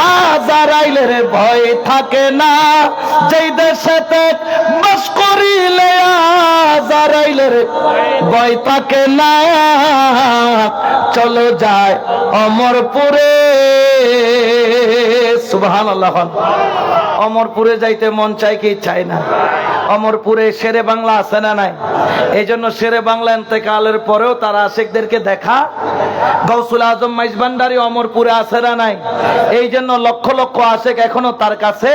আজারাইলের ভয় থাকে না যেই দেশেতে বাস করিলে আজারাইলের ভয় থাকে না চলো যায় অমরপুরে সুবহানাল্লাহ অমরপুরে যাইতে মন চায় কি চায় না অমরপুরে শেরে বাংলা আছে না নাই? এই জন্য শেরে বাংলা ইন্তেকালের পরেও তারা আশিকদেরকে দেখা। গৌসুল আজম মাইজভান্ডারি অমরপুরে আছে না নাই? এই জন্য লক্ষ লক্ষ আশিক এখনো তার কাছে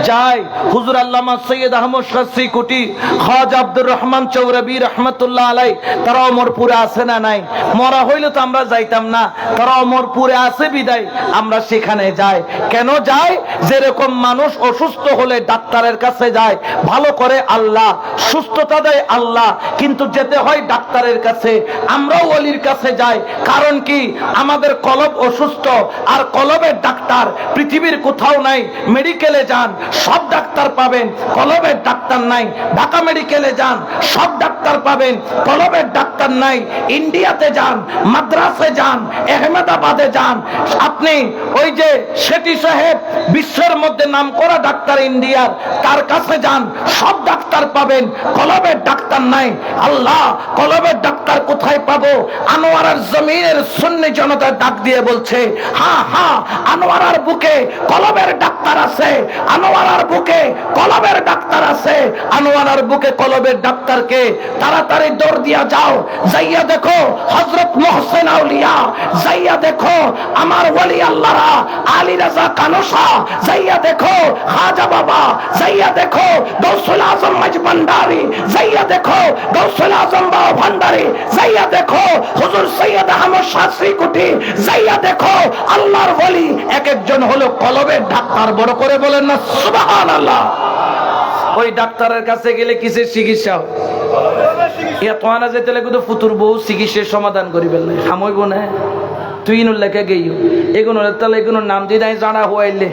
যায়। হুজুর আল্লামা সৈয়দ আহমদ শাহ শ্রীকুটি, খাজা আব্দুর রহমান চৌরাবি রহমতুল্লাহ আলাই, তারা অমরপুরে আছে না নাই? মরা হইলে তো আমরা যাইতাম না, তারা অমরপুরে আছে বিদায় আমরা সেখানে যাই। কেন যাই? যেরকম মানুষ অসুস্থ হলে ডাক্তারের কাছে যায়, ভালো করে আল্লাহ, সুস্থতা দেয় আল্লাহ, কিন্তু যেতে হয় ডাক্তারের কাছে। আমরাও ওলির কাছে যাই, কারণ কি? আমাদের কলব অসুস্থ, আর কলবের ডাক্তার পৃথিবীর কোথাও নাই। মেডিকেলে যান, সব ডাক্তার পাবেন, কলবের ডাক্তার নাই। ঢাকা মেডিকেলে যান, সব ডাক্তার পাবেন, কলবের ডাক্তার নাই। ইন্ডিয়াতে যান, মাদ্রাসে যান, আহমেদাবাদে যান, আপনি ওই যে শেঠি সাহেব, বিশ্বের মধ্যে নামকরা ডাক্তার ইন্ডিয়ার, তার কাছে যান, সব ডাক্তার পাবেন, কলবের ডাক্তার নাই। আল্লাহ, কলবের ডাক্তার কোথায় পাবো? আনোয়ারার জমিনের সুন্নি জনতা ডাক দিয়ে বলছে, হ্যাঁ হ্যাঁ, আনোয়ারার বুকে কলবের ডাক্তার আছে, আনোয়ারার বুকে কলবের ডাক্তার আছে। আনোয়ারার বুকে কলবের ডাক্তারকে তাড়াতাড়ি দৌড় দিয়া যাও, যাইয়া দেখো হযরত মুহসিন আউলিয়া, যাইয়া দেখো আমার ওলি আল্লাহরা, আলী রাজা কানোসা, যাইয়া দেখো খাজা বাবা, যাইয়া দেখো গৌসুল আজম মাইজভান্ডারি, যাইয়া দেখো গৌসুল আজম বাবা ভান্ডারি, যাইয়া দেখো হুজুর সৈয়দ আহমদ শাহ শ্রীকুটি, যাইয়া দেখো আল্লাহর ওলি। এক একজন হলো কলবের ডাক্তার। বড় করে বলেন না সুবহানাল্লাহ। ওই ডাক্তারের কাছে গেলে কিসের চিকিৎসা হয়? তোয়ানা যেতে লাগবে তো ফুতুর বউ চিকিৎসার সমাধান করিবেন না, খামইব না। তুই ইনুর লেখে গেইও এগুলো তাহলে এগুলোর নাম দিয়ে নাই জানা হওয়াইলে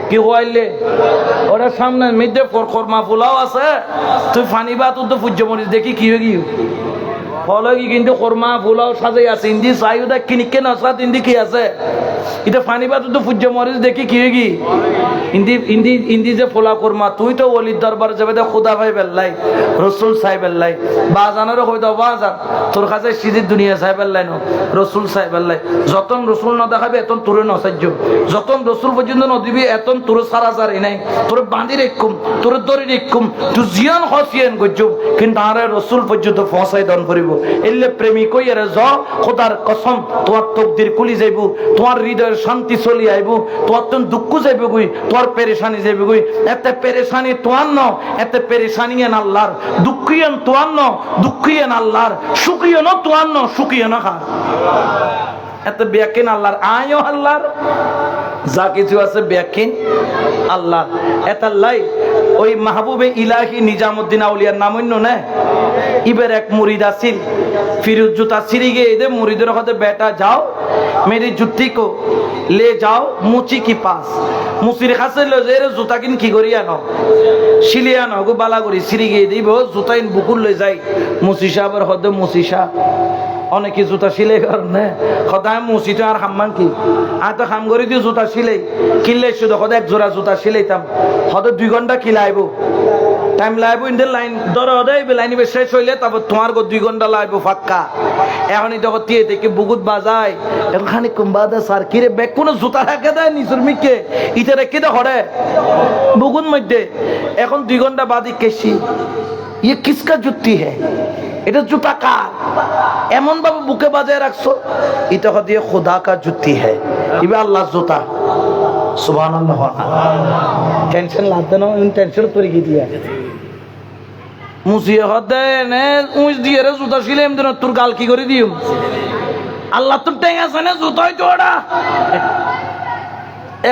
কি হওয়াইলে ওরা সামনে মিদ্যে কর্মা ফুলাও আছে। তুই ফানি বা তুই তো পূজ্য মরিস দেখি কি হয়ে গিয়ে ফলে কি কিন্তু কর্মা ফুলাও সাজাই আছে। ইন্দি চাইও দেখ কিনিকে নসাত ইন্দি কি আছে এটা ফানি বা তুই তো পূজ্য মরিস দেখি কি হয়ে গি ইন্দি ইন্দি ইন্দি যে ফোলা কর্মা তুই তো অলির দরবার যাবে তো খুদা ভাই বেল্লাই রসুল সাহেব বেল্লাই বা জানারও হয়ে দাও বা জান তোর কাছে সিজির দুনিয়া সাহেব বেল্লাই ন রসুল সাহেব বেল্লাই যতন রসুল ন দেখাবে এতন তোরে নসাহ্য যতন রসুল পর্যন্ত নদিবি এতন তোর সারা সারি নাই তোর বাঁধি রেখুম তোর দড়ি রেখুম তুই জিয়ান হসিয়ান গজ্জুম কিন্তু আরে রসুল পর্যন্ত ফসাই দন করিব এলে প্রেমিক এর জ খোদার কসম তোমার তকদির কুলি যাইব তোমার হৃদয়ের শান্তি চলি আইব তোমার তো দুঃখ যাইব গুই তোমার পেরেশানি যাইব গুই এতে পেরেশানি তোমার ন এতে পেরেশানি এন আল্লাহর দুঃখিয়ান তোমার ন দুঃখিয়ান আল্লাহর সুখিয়ান তোমার ন সুখিয়ান খার এতে ব্যাকিন আল্লাহর আয়ও আল্লাহর যা কিছু আছে ব্যাকিন আল্লাহ এতাল্লাই ওই মাহবুবে ইলাহি নিজামুদ্দিন আউলিয়ার নাম অন্য না ইবের এক মুরিদ আছিল ফিরুজ জুতা ছিড়ি গিয়ে এদের মুরিদের হাতে বেটা যাও মেরি জুতি কো ले जाओ मुची की पास मुसिर खासे लो जे জুতা কিন কি করি আনো শিলি আনো গো বালা করি ছিড়ি গিয়ে দিব জুতা ইন বুকুল লই যাই মুসি সাহেবের হদে মুসি সাহেব অনেকে জুতা সিলাই কারণে সদায় মুসিটা আর হাম্মান কি আর তো খাম করে দিয়ে জুতা সিলাই কিনলে শুধু সদায় এক জোড়া জুতা সিলাইতাম হয়তো 2 ঘন্টা কিলাইব টাইম লাইব ইন্দের লাইন ধরো হদাই লাইন শেষ হইলে তারপর তোমার গো 2 ঘন্টা লাইব ফাক্কা এখনই তো দিয়ে থেকে বুকুত বাজায় এখন খানিক বাদে স্যার কিরে ব্যাগ কোনো জুতা রেখে দেয় নিজের মিকে ইটা রেখে দে হরে বুকুত মধ্যে এখন 2 ঘন্টা বাদই কেসি ये किसका जुत्ती है এটা জুতা কার এমন ভাবে বুকে বাজায় রাখছো এটা দিয়ে খোদা কা জুতি है ইবে আল্লাহর জুতা সুবহানাল্লাহ টেনশন লাগতে না টেনশন করে কি দিয়া মুসিয়ে হদে নে উঁচ দিয়ে রে জুতা ছিলাম দিন তোর গাল কি করে দিও আল্লাহ তো টেং আছে না জুতাই তো ওটা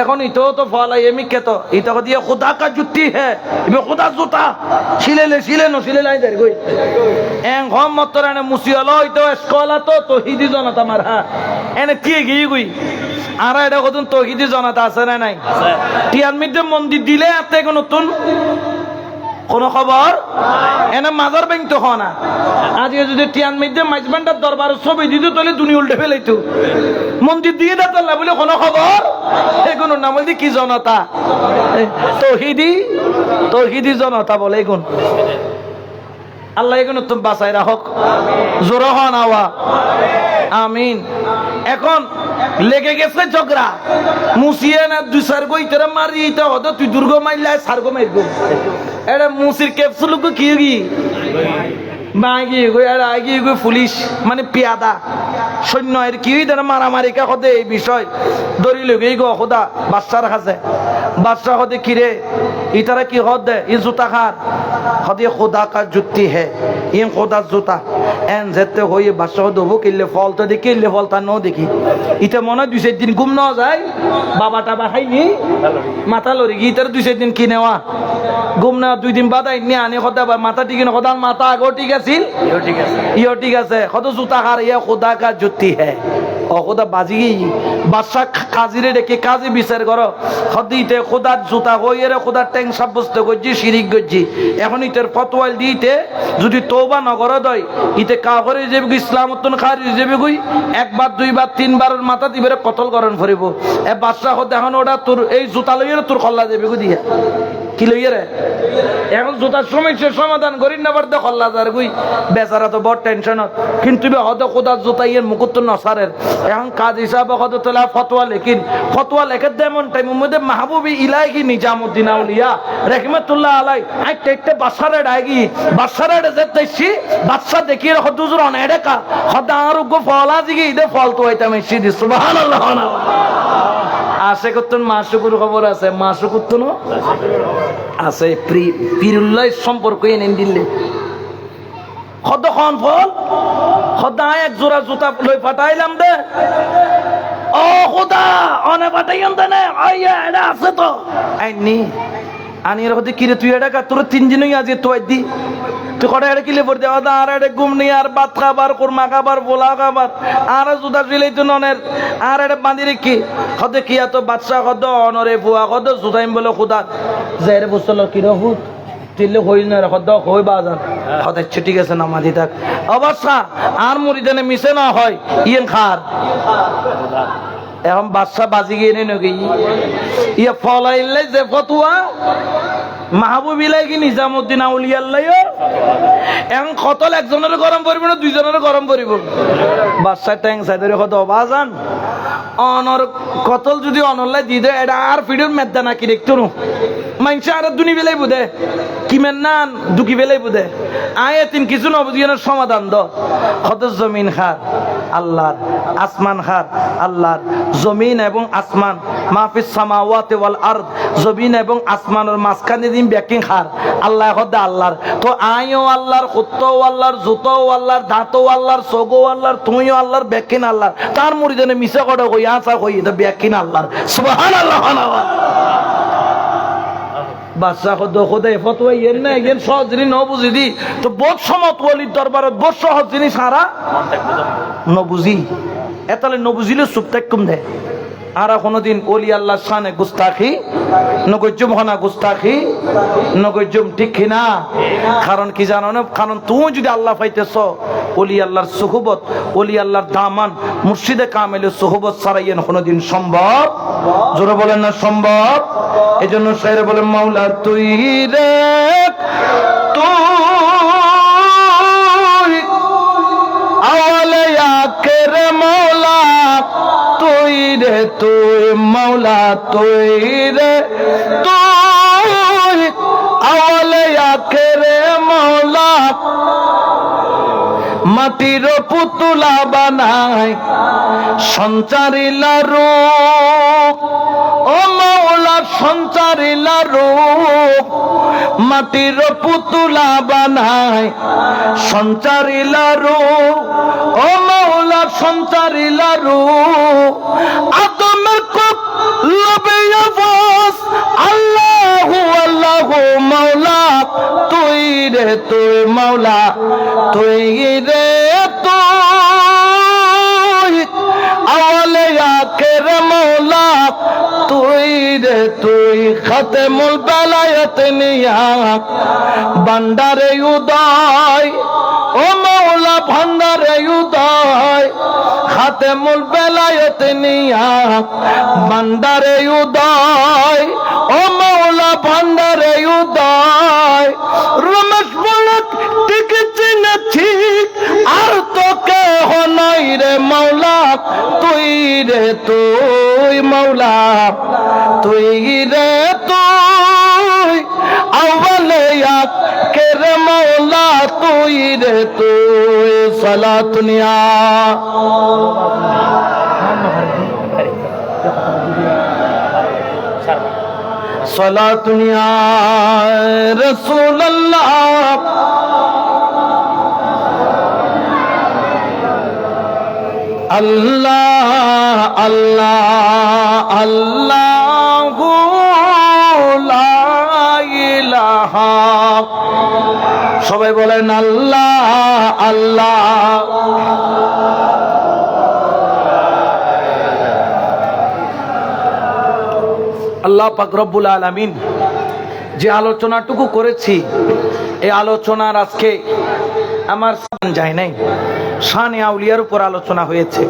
এখন ইতো তো ফলাই এমি কে তো ইতো দিয়ে খোদা কা জুতি है ইবে খোদা জুতা ছিলে নো ছিলে লাই দের কই এং হম মতরানে মুসিয়ালো ইতো স্কলা তো তৌহিদি জনতা মারা এনে কি গই গই আর এটা কতন তৌহিদি জনতা আছে না নাই আছে টিয়ার মধ্যে মন্দির দিলে আপনি কোন নতুন কোন খবর এনে মাজার ব্যাংক তো হয় না আজকে যদি টিয়ান মধ্যে মাইজবান্ডার দরবার ছবি দিত তাহলে দুনিয়া উল্টে ফেলাইতো মন্দির দিয়ে দাঁড়াল বলে কোনো খবর এগুলো নাম বলতে কি জনতা তৌহিদি জনতা বলে এগুন আল্লাহ এগুলো তুমি বাঁচাই রাখক জোর হন আওয়া আমিন এখন লেগে গেছে ঝগড়া মুসিয়ে না দুই সার গই তোরা মারি তো হদ তুই দুর্গ মাইলা সার গো মারবো এটা মুসির ক্যাপসুল কি মাগি গই আর আগি গই পুলিশ মানে পিয়াদা সৈন্য এর কি ধরে মারামারি কা হদে এই বিষয় দড়ি লগে গো খোদা বাচ্চার কাছে বাচ্চা হদে কিরে ইতারা কি হদ দে ই জুতা খার হদে খোদা কা জুতি হে ইন খোদা জুতা এন যেতে হয়ে বাচ্চা হদ হবো কিনলে ফল তো দেখি কিনলে ফল তা ন দেখি ইটা মনে হয় 2 দিন ঘুম না যায় বাবা টাবা খাইনি মাথা লড়ি গিয়ে ইতার 2 দিন কি নেওয়া ঘুম না 2 দিন বাদ আইনি আনে খোদা মাথা ঠিক না খোদার মাথা আগো ঠিক আছিল ইও ঠিক আছে কত জুতা খার ইয়া খোদা কা জুতি হে ও খোদা বাজি বাদশা কাজিরে ডেকে কাজী বিচার করো খদিতে খোদার জুতা হইয়ে খোদার ট্যাং সাব্যস্ত করছি শিরিক করছি এখন ইতের ফতোয়াল দিতে যদি তওবা নগর দয় ইতে কাফরে যাবে ইসলামতন খারিজ যাবে কই একবার দুইবার তিনবারের মাথা দিবে কতল করণ ফরিব এ বাদশা হদ এখন ওটা তোর এই জুতা লইয়ে তোর খল্লা যাবে কই দিয়া কি লইয়ে রে এখন জুতার সমস্যার সমাধান করি না পারতে খল্লা যার কই বেচারা তো বড় টেনশন কিন্তু হদ খোদার জুতা ইয়ের মুকুত নসারের এখন কাজ হিসাবে হদ তোলা ফতোয়া লেখিন ফতোয়া লেখে দেমন টাইম মধ্যে মাহবুবি ইলাহি নিজামুদ্দিন আউলিয়া রাহমাতুল্লাহ আলাই আই টেটে বাসারে ডাগি বাসারে যেতেছি বাদশা দেখি হদুজুর অনেডে কা হদ আর গো ফলা জিগি দে ফল তো হইতা মেশি দি সুবহানাল্লাহ আসে কতন মাসুকুর খবর আছে মাসুকুর তো আছে পিরুল্লাহ সম্পর্ক এনেন দিলে হদ খন ফল হদ এক জোড়া জুতা লই পাঠাইলাম দে ও খোদা অনে পাঠাইয়াম দে আইয়া এটা আছে তো আইনি আনি এর হতে কিরে তুই এটা কা তোর 3 দিনই আজ তো দি তুই কটা এটা কিলে পড়তে আদা আর এটা ঘুম নি আর ভাত খাবার কুরমা খাবার পোলা খাবার আর জুতা দিলেই তো ননের আর এটা বাঁধি রেখি হতে কি এত বাদশা কত অনরে বুয়া কত জুতাইম বলে খোদা যাইরে বসলো কি রহুত তিলে হই না কত হই বাজার হতে ঠিক আছে নামাজি থাক অবশ্য আর মুরিদানে মিশে না হয় ইয়েন খার এখন বাদশা বাজি গিয়ে নাকি ইয়ে ফলাইলে যে ফতুয়া মাহবুবিলাই কি নিজামুদ্দিন আউলিয়াল্লাহ এখন কতল একজনের গরম পড়িব না 2 জনের গরম পড়িব বাদশা ট্যাং সাইডের কত বাজান অনর কতল যদি অনলাই দি দে এটা আর ভিডিওর মেদা নাকি দেখতো না মাইনসা আর দুনি বেলাই বুদে কিমেন নান দুকি বেলাই বুদে আয়ে তিন কিছু না বুঝিয়ে সমাধান দ কত জমিন খার আল্লাহর আসমান খার আল্লাহর জমিন এবং আসমান মাফিস সামাওয়াতি ওয়াল আরদ জমিন এবং আসমানের মাঝখানে দিন ব্যাকিং খার আল্লাহ হদ আল্লাহর তো আইও আল্লাহর কুত্তাও আল্লাহর জুতাও আল্লাহর দাঁতও আল্লাহর সগো আল্লাহর তুইও আল্লাহর ব্যাকিং আল্লাহর তার মুরিদানে মিছা কড়া কই আসা কই এটা ব্যাকিং আল্লাহর সুবহানাল্লাহ বাদশা কত খোদা ফতোয়া ইয়ের না ইয়ের সহজ জিনিস ন বুঝি দি তো বহুত সমত ওলির দরবারত বহুত সহজ জিনিস সারা ন বুঝি এতালে ন বুঝিলে চুপ থাকুম দে আর কোনোদিন ওলি আল্লাহ শানে গুস্তাখি নগজ্জুম হনা গুস্তাখি নগজ্জুম ঠিক না কারণ কি জানো না কারণ তুমি যদি আল্লাহ পাইতেছ ওলি আল্লাহর সুহবত ওলি আল্লাহর দামান মুর্শিদে কামেলের সুহবত ছাড়াইয়েন কোনোদিন সম্ভব জোরে বলেন না সম্ভব এজন্য শায়রে বলেন মাওলা তুই রে তুই আওয়ালে আখের মাওলা তুই রে তুই মাওলা তুই রে তুই আওয়ালে আখের মাওলা মাটির পুতুলা বানাই সঞ্চারিলা রূপ ও মাওলা সঞ্চারিলা রূপ মাটির পুতুলা বানাই সঞ্চারিলা রূপ ও মাওলা সঞ্চারিলা রূপ আদমের কোপ লবে আওয়াজ আল্লাহু আল্লাহু মাওলা তুই রে তুই মাওলা তুই রে তুই আওয়ালে আখের মাওলা তুই রে তুই খাতেমুল বেলায়েত নিয়া ভান্ডারে উদয় ও মাওলা ভান্ডারে উদয় খাতেমুল বেলায়েত নিয়া ভান্ডারে উদয় ও মাওলা ভান্ডারে উদয় রমেশ বলক টিকেছি না ঠিক আর তোকে হনাই রে মাওলা তুই রে তুই মৌলা, তুই রে তুই আউয়ালে আখির মৌলা, তুই রে তুই সালাতুনিয়া সালাতুনিয়া রাসূলুল্লাহ। আল্লাহ আল্লাহ আল্লাহু লা ইলাহা, সবাই বলেন আল্লাহ আল্লাহ। আল্লাহ পাক রব্বুল আলামিন যে আলোচনাটুকু করেছি, এই আলোচনার আজকে আমার যায় নাই, শানে আউলিয়ার উপর আলোচনা হয়েছে।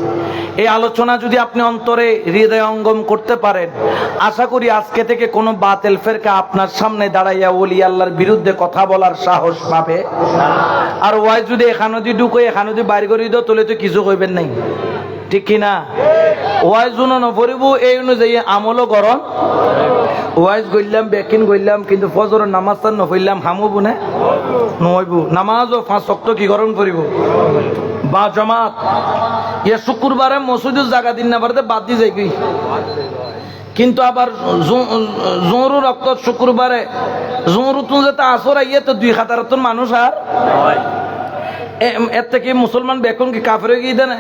এই আলোচনা যদি আপনি অন্তরে হৃদয়ঙ্গম করতে পারেন, আশা করি আজকে থেকে কোনো বাতিল ফেরকা আপনার সামনে দাঁড়াইয়া ওলি আল্লাহর বিরুদ্ধে কথা বলার সাহস পাবে। আর ওয়াই যদি এখানে যদি ঢুকে এখানে যদি বাইর করে দিও তাহলে তো কিছু কইবেন নাই, ঠিক কিনা? ওয়াইজ জুনো নপরিব, এই অনুযায়ী আমলও গরম। ওয়াইজ গইলাম বেকিন গইলাম, কিন্তু ফজরের নামাজটা নপড়লাম, হামুব না নইব। নামাজও 5 ওয়াক্ত কি গরম করিব বা জামাত। ইয়ে শুক্রবারে মসজিদের জায়গা দিন না পারতে বাদ দিয়ে যাই, কিন্তু আবার জোরু রক্ত শুক্রবারে জোরু তুমি যেতে আসর আইয়ে তো 2 হাজার মানুষ। আর এর থেকে মুসলমান বেকুন কি কাফের হয়ে গিয়ে দেয় না?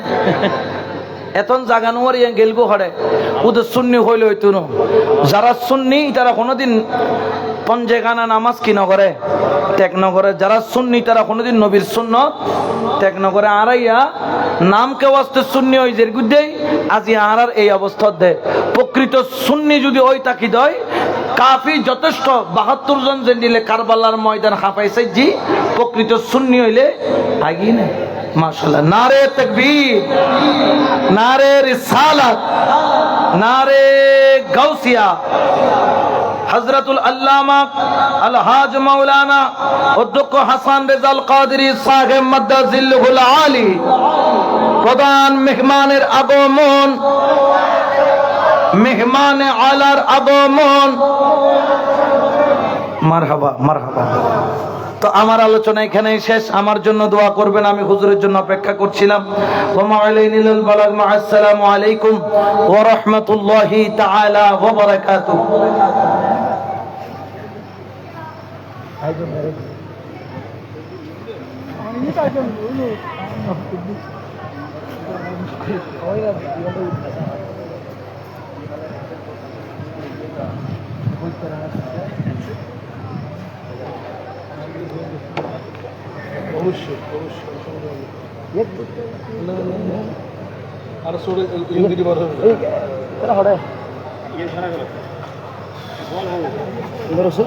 এতন জাগানোর ইয়ে গেলবো হরে ওদের সুন্নি হইলে হইতো না। যারা সুন্নি তারা কোনোদিন পঞ্জেগানা নামাজ কি নগরে ত্যাগ নগরে, যারা সুন্নি তারা কোনোদিন নবীর সুন্নত ত্যাগ নগরে। আরাইয়া নাম কেউ আসতে সুন্নি হই যে গুদ্দেই আজি আর এই অবস্থা দে। প্রকৃত সুন্নি যদি ওই তাকি দয়, কাফি যথেষ্ট 72 জন যে নিলে কারবালার ময়দান হাঁপাইছে, জি প্রকৃত সুন্নি হইলে আগি না। মাশাআল্লাহ, নারে তাকবীর, নারে রিসালাত, নারে গাউসিয়া। হযরতুল আল্লামা আলহাজ মাওলানা অধ্যক্ষ হাসান রেজাল কাদেরী সাহেব মাদ্দাজিল্লুহুল আলী প্রধান মেহমানের আগমন, মেহমানে আলার আগমন। মারহাবা মারহাবা। তো আমার আলোচনা এখানেই শেষ। আমার জন্য দোয়া করবেন, আমি হুজুরের জন্য অপেক্ষা করছিলাম। ওয়া আলাইনাল বালাগ, মা আসসালামু আলাইকুম ওয়া রাহমাতুল্লাহি তাআলা ওয়া বারাকাতুহু। অবশ্যই আর সরে ইংরেজি বার হবে তারা হড়ে ইয়ে সারা গেল বল হবে ইন্দরস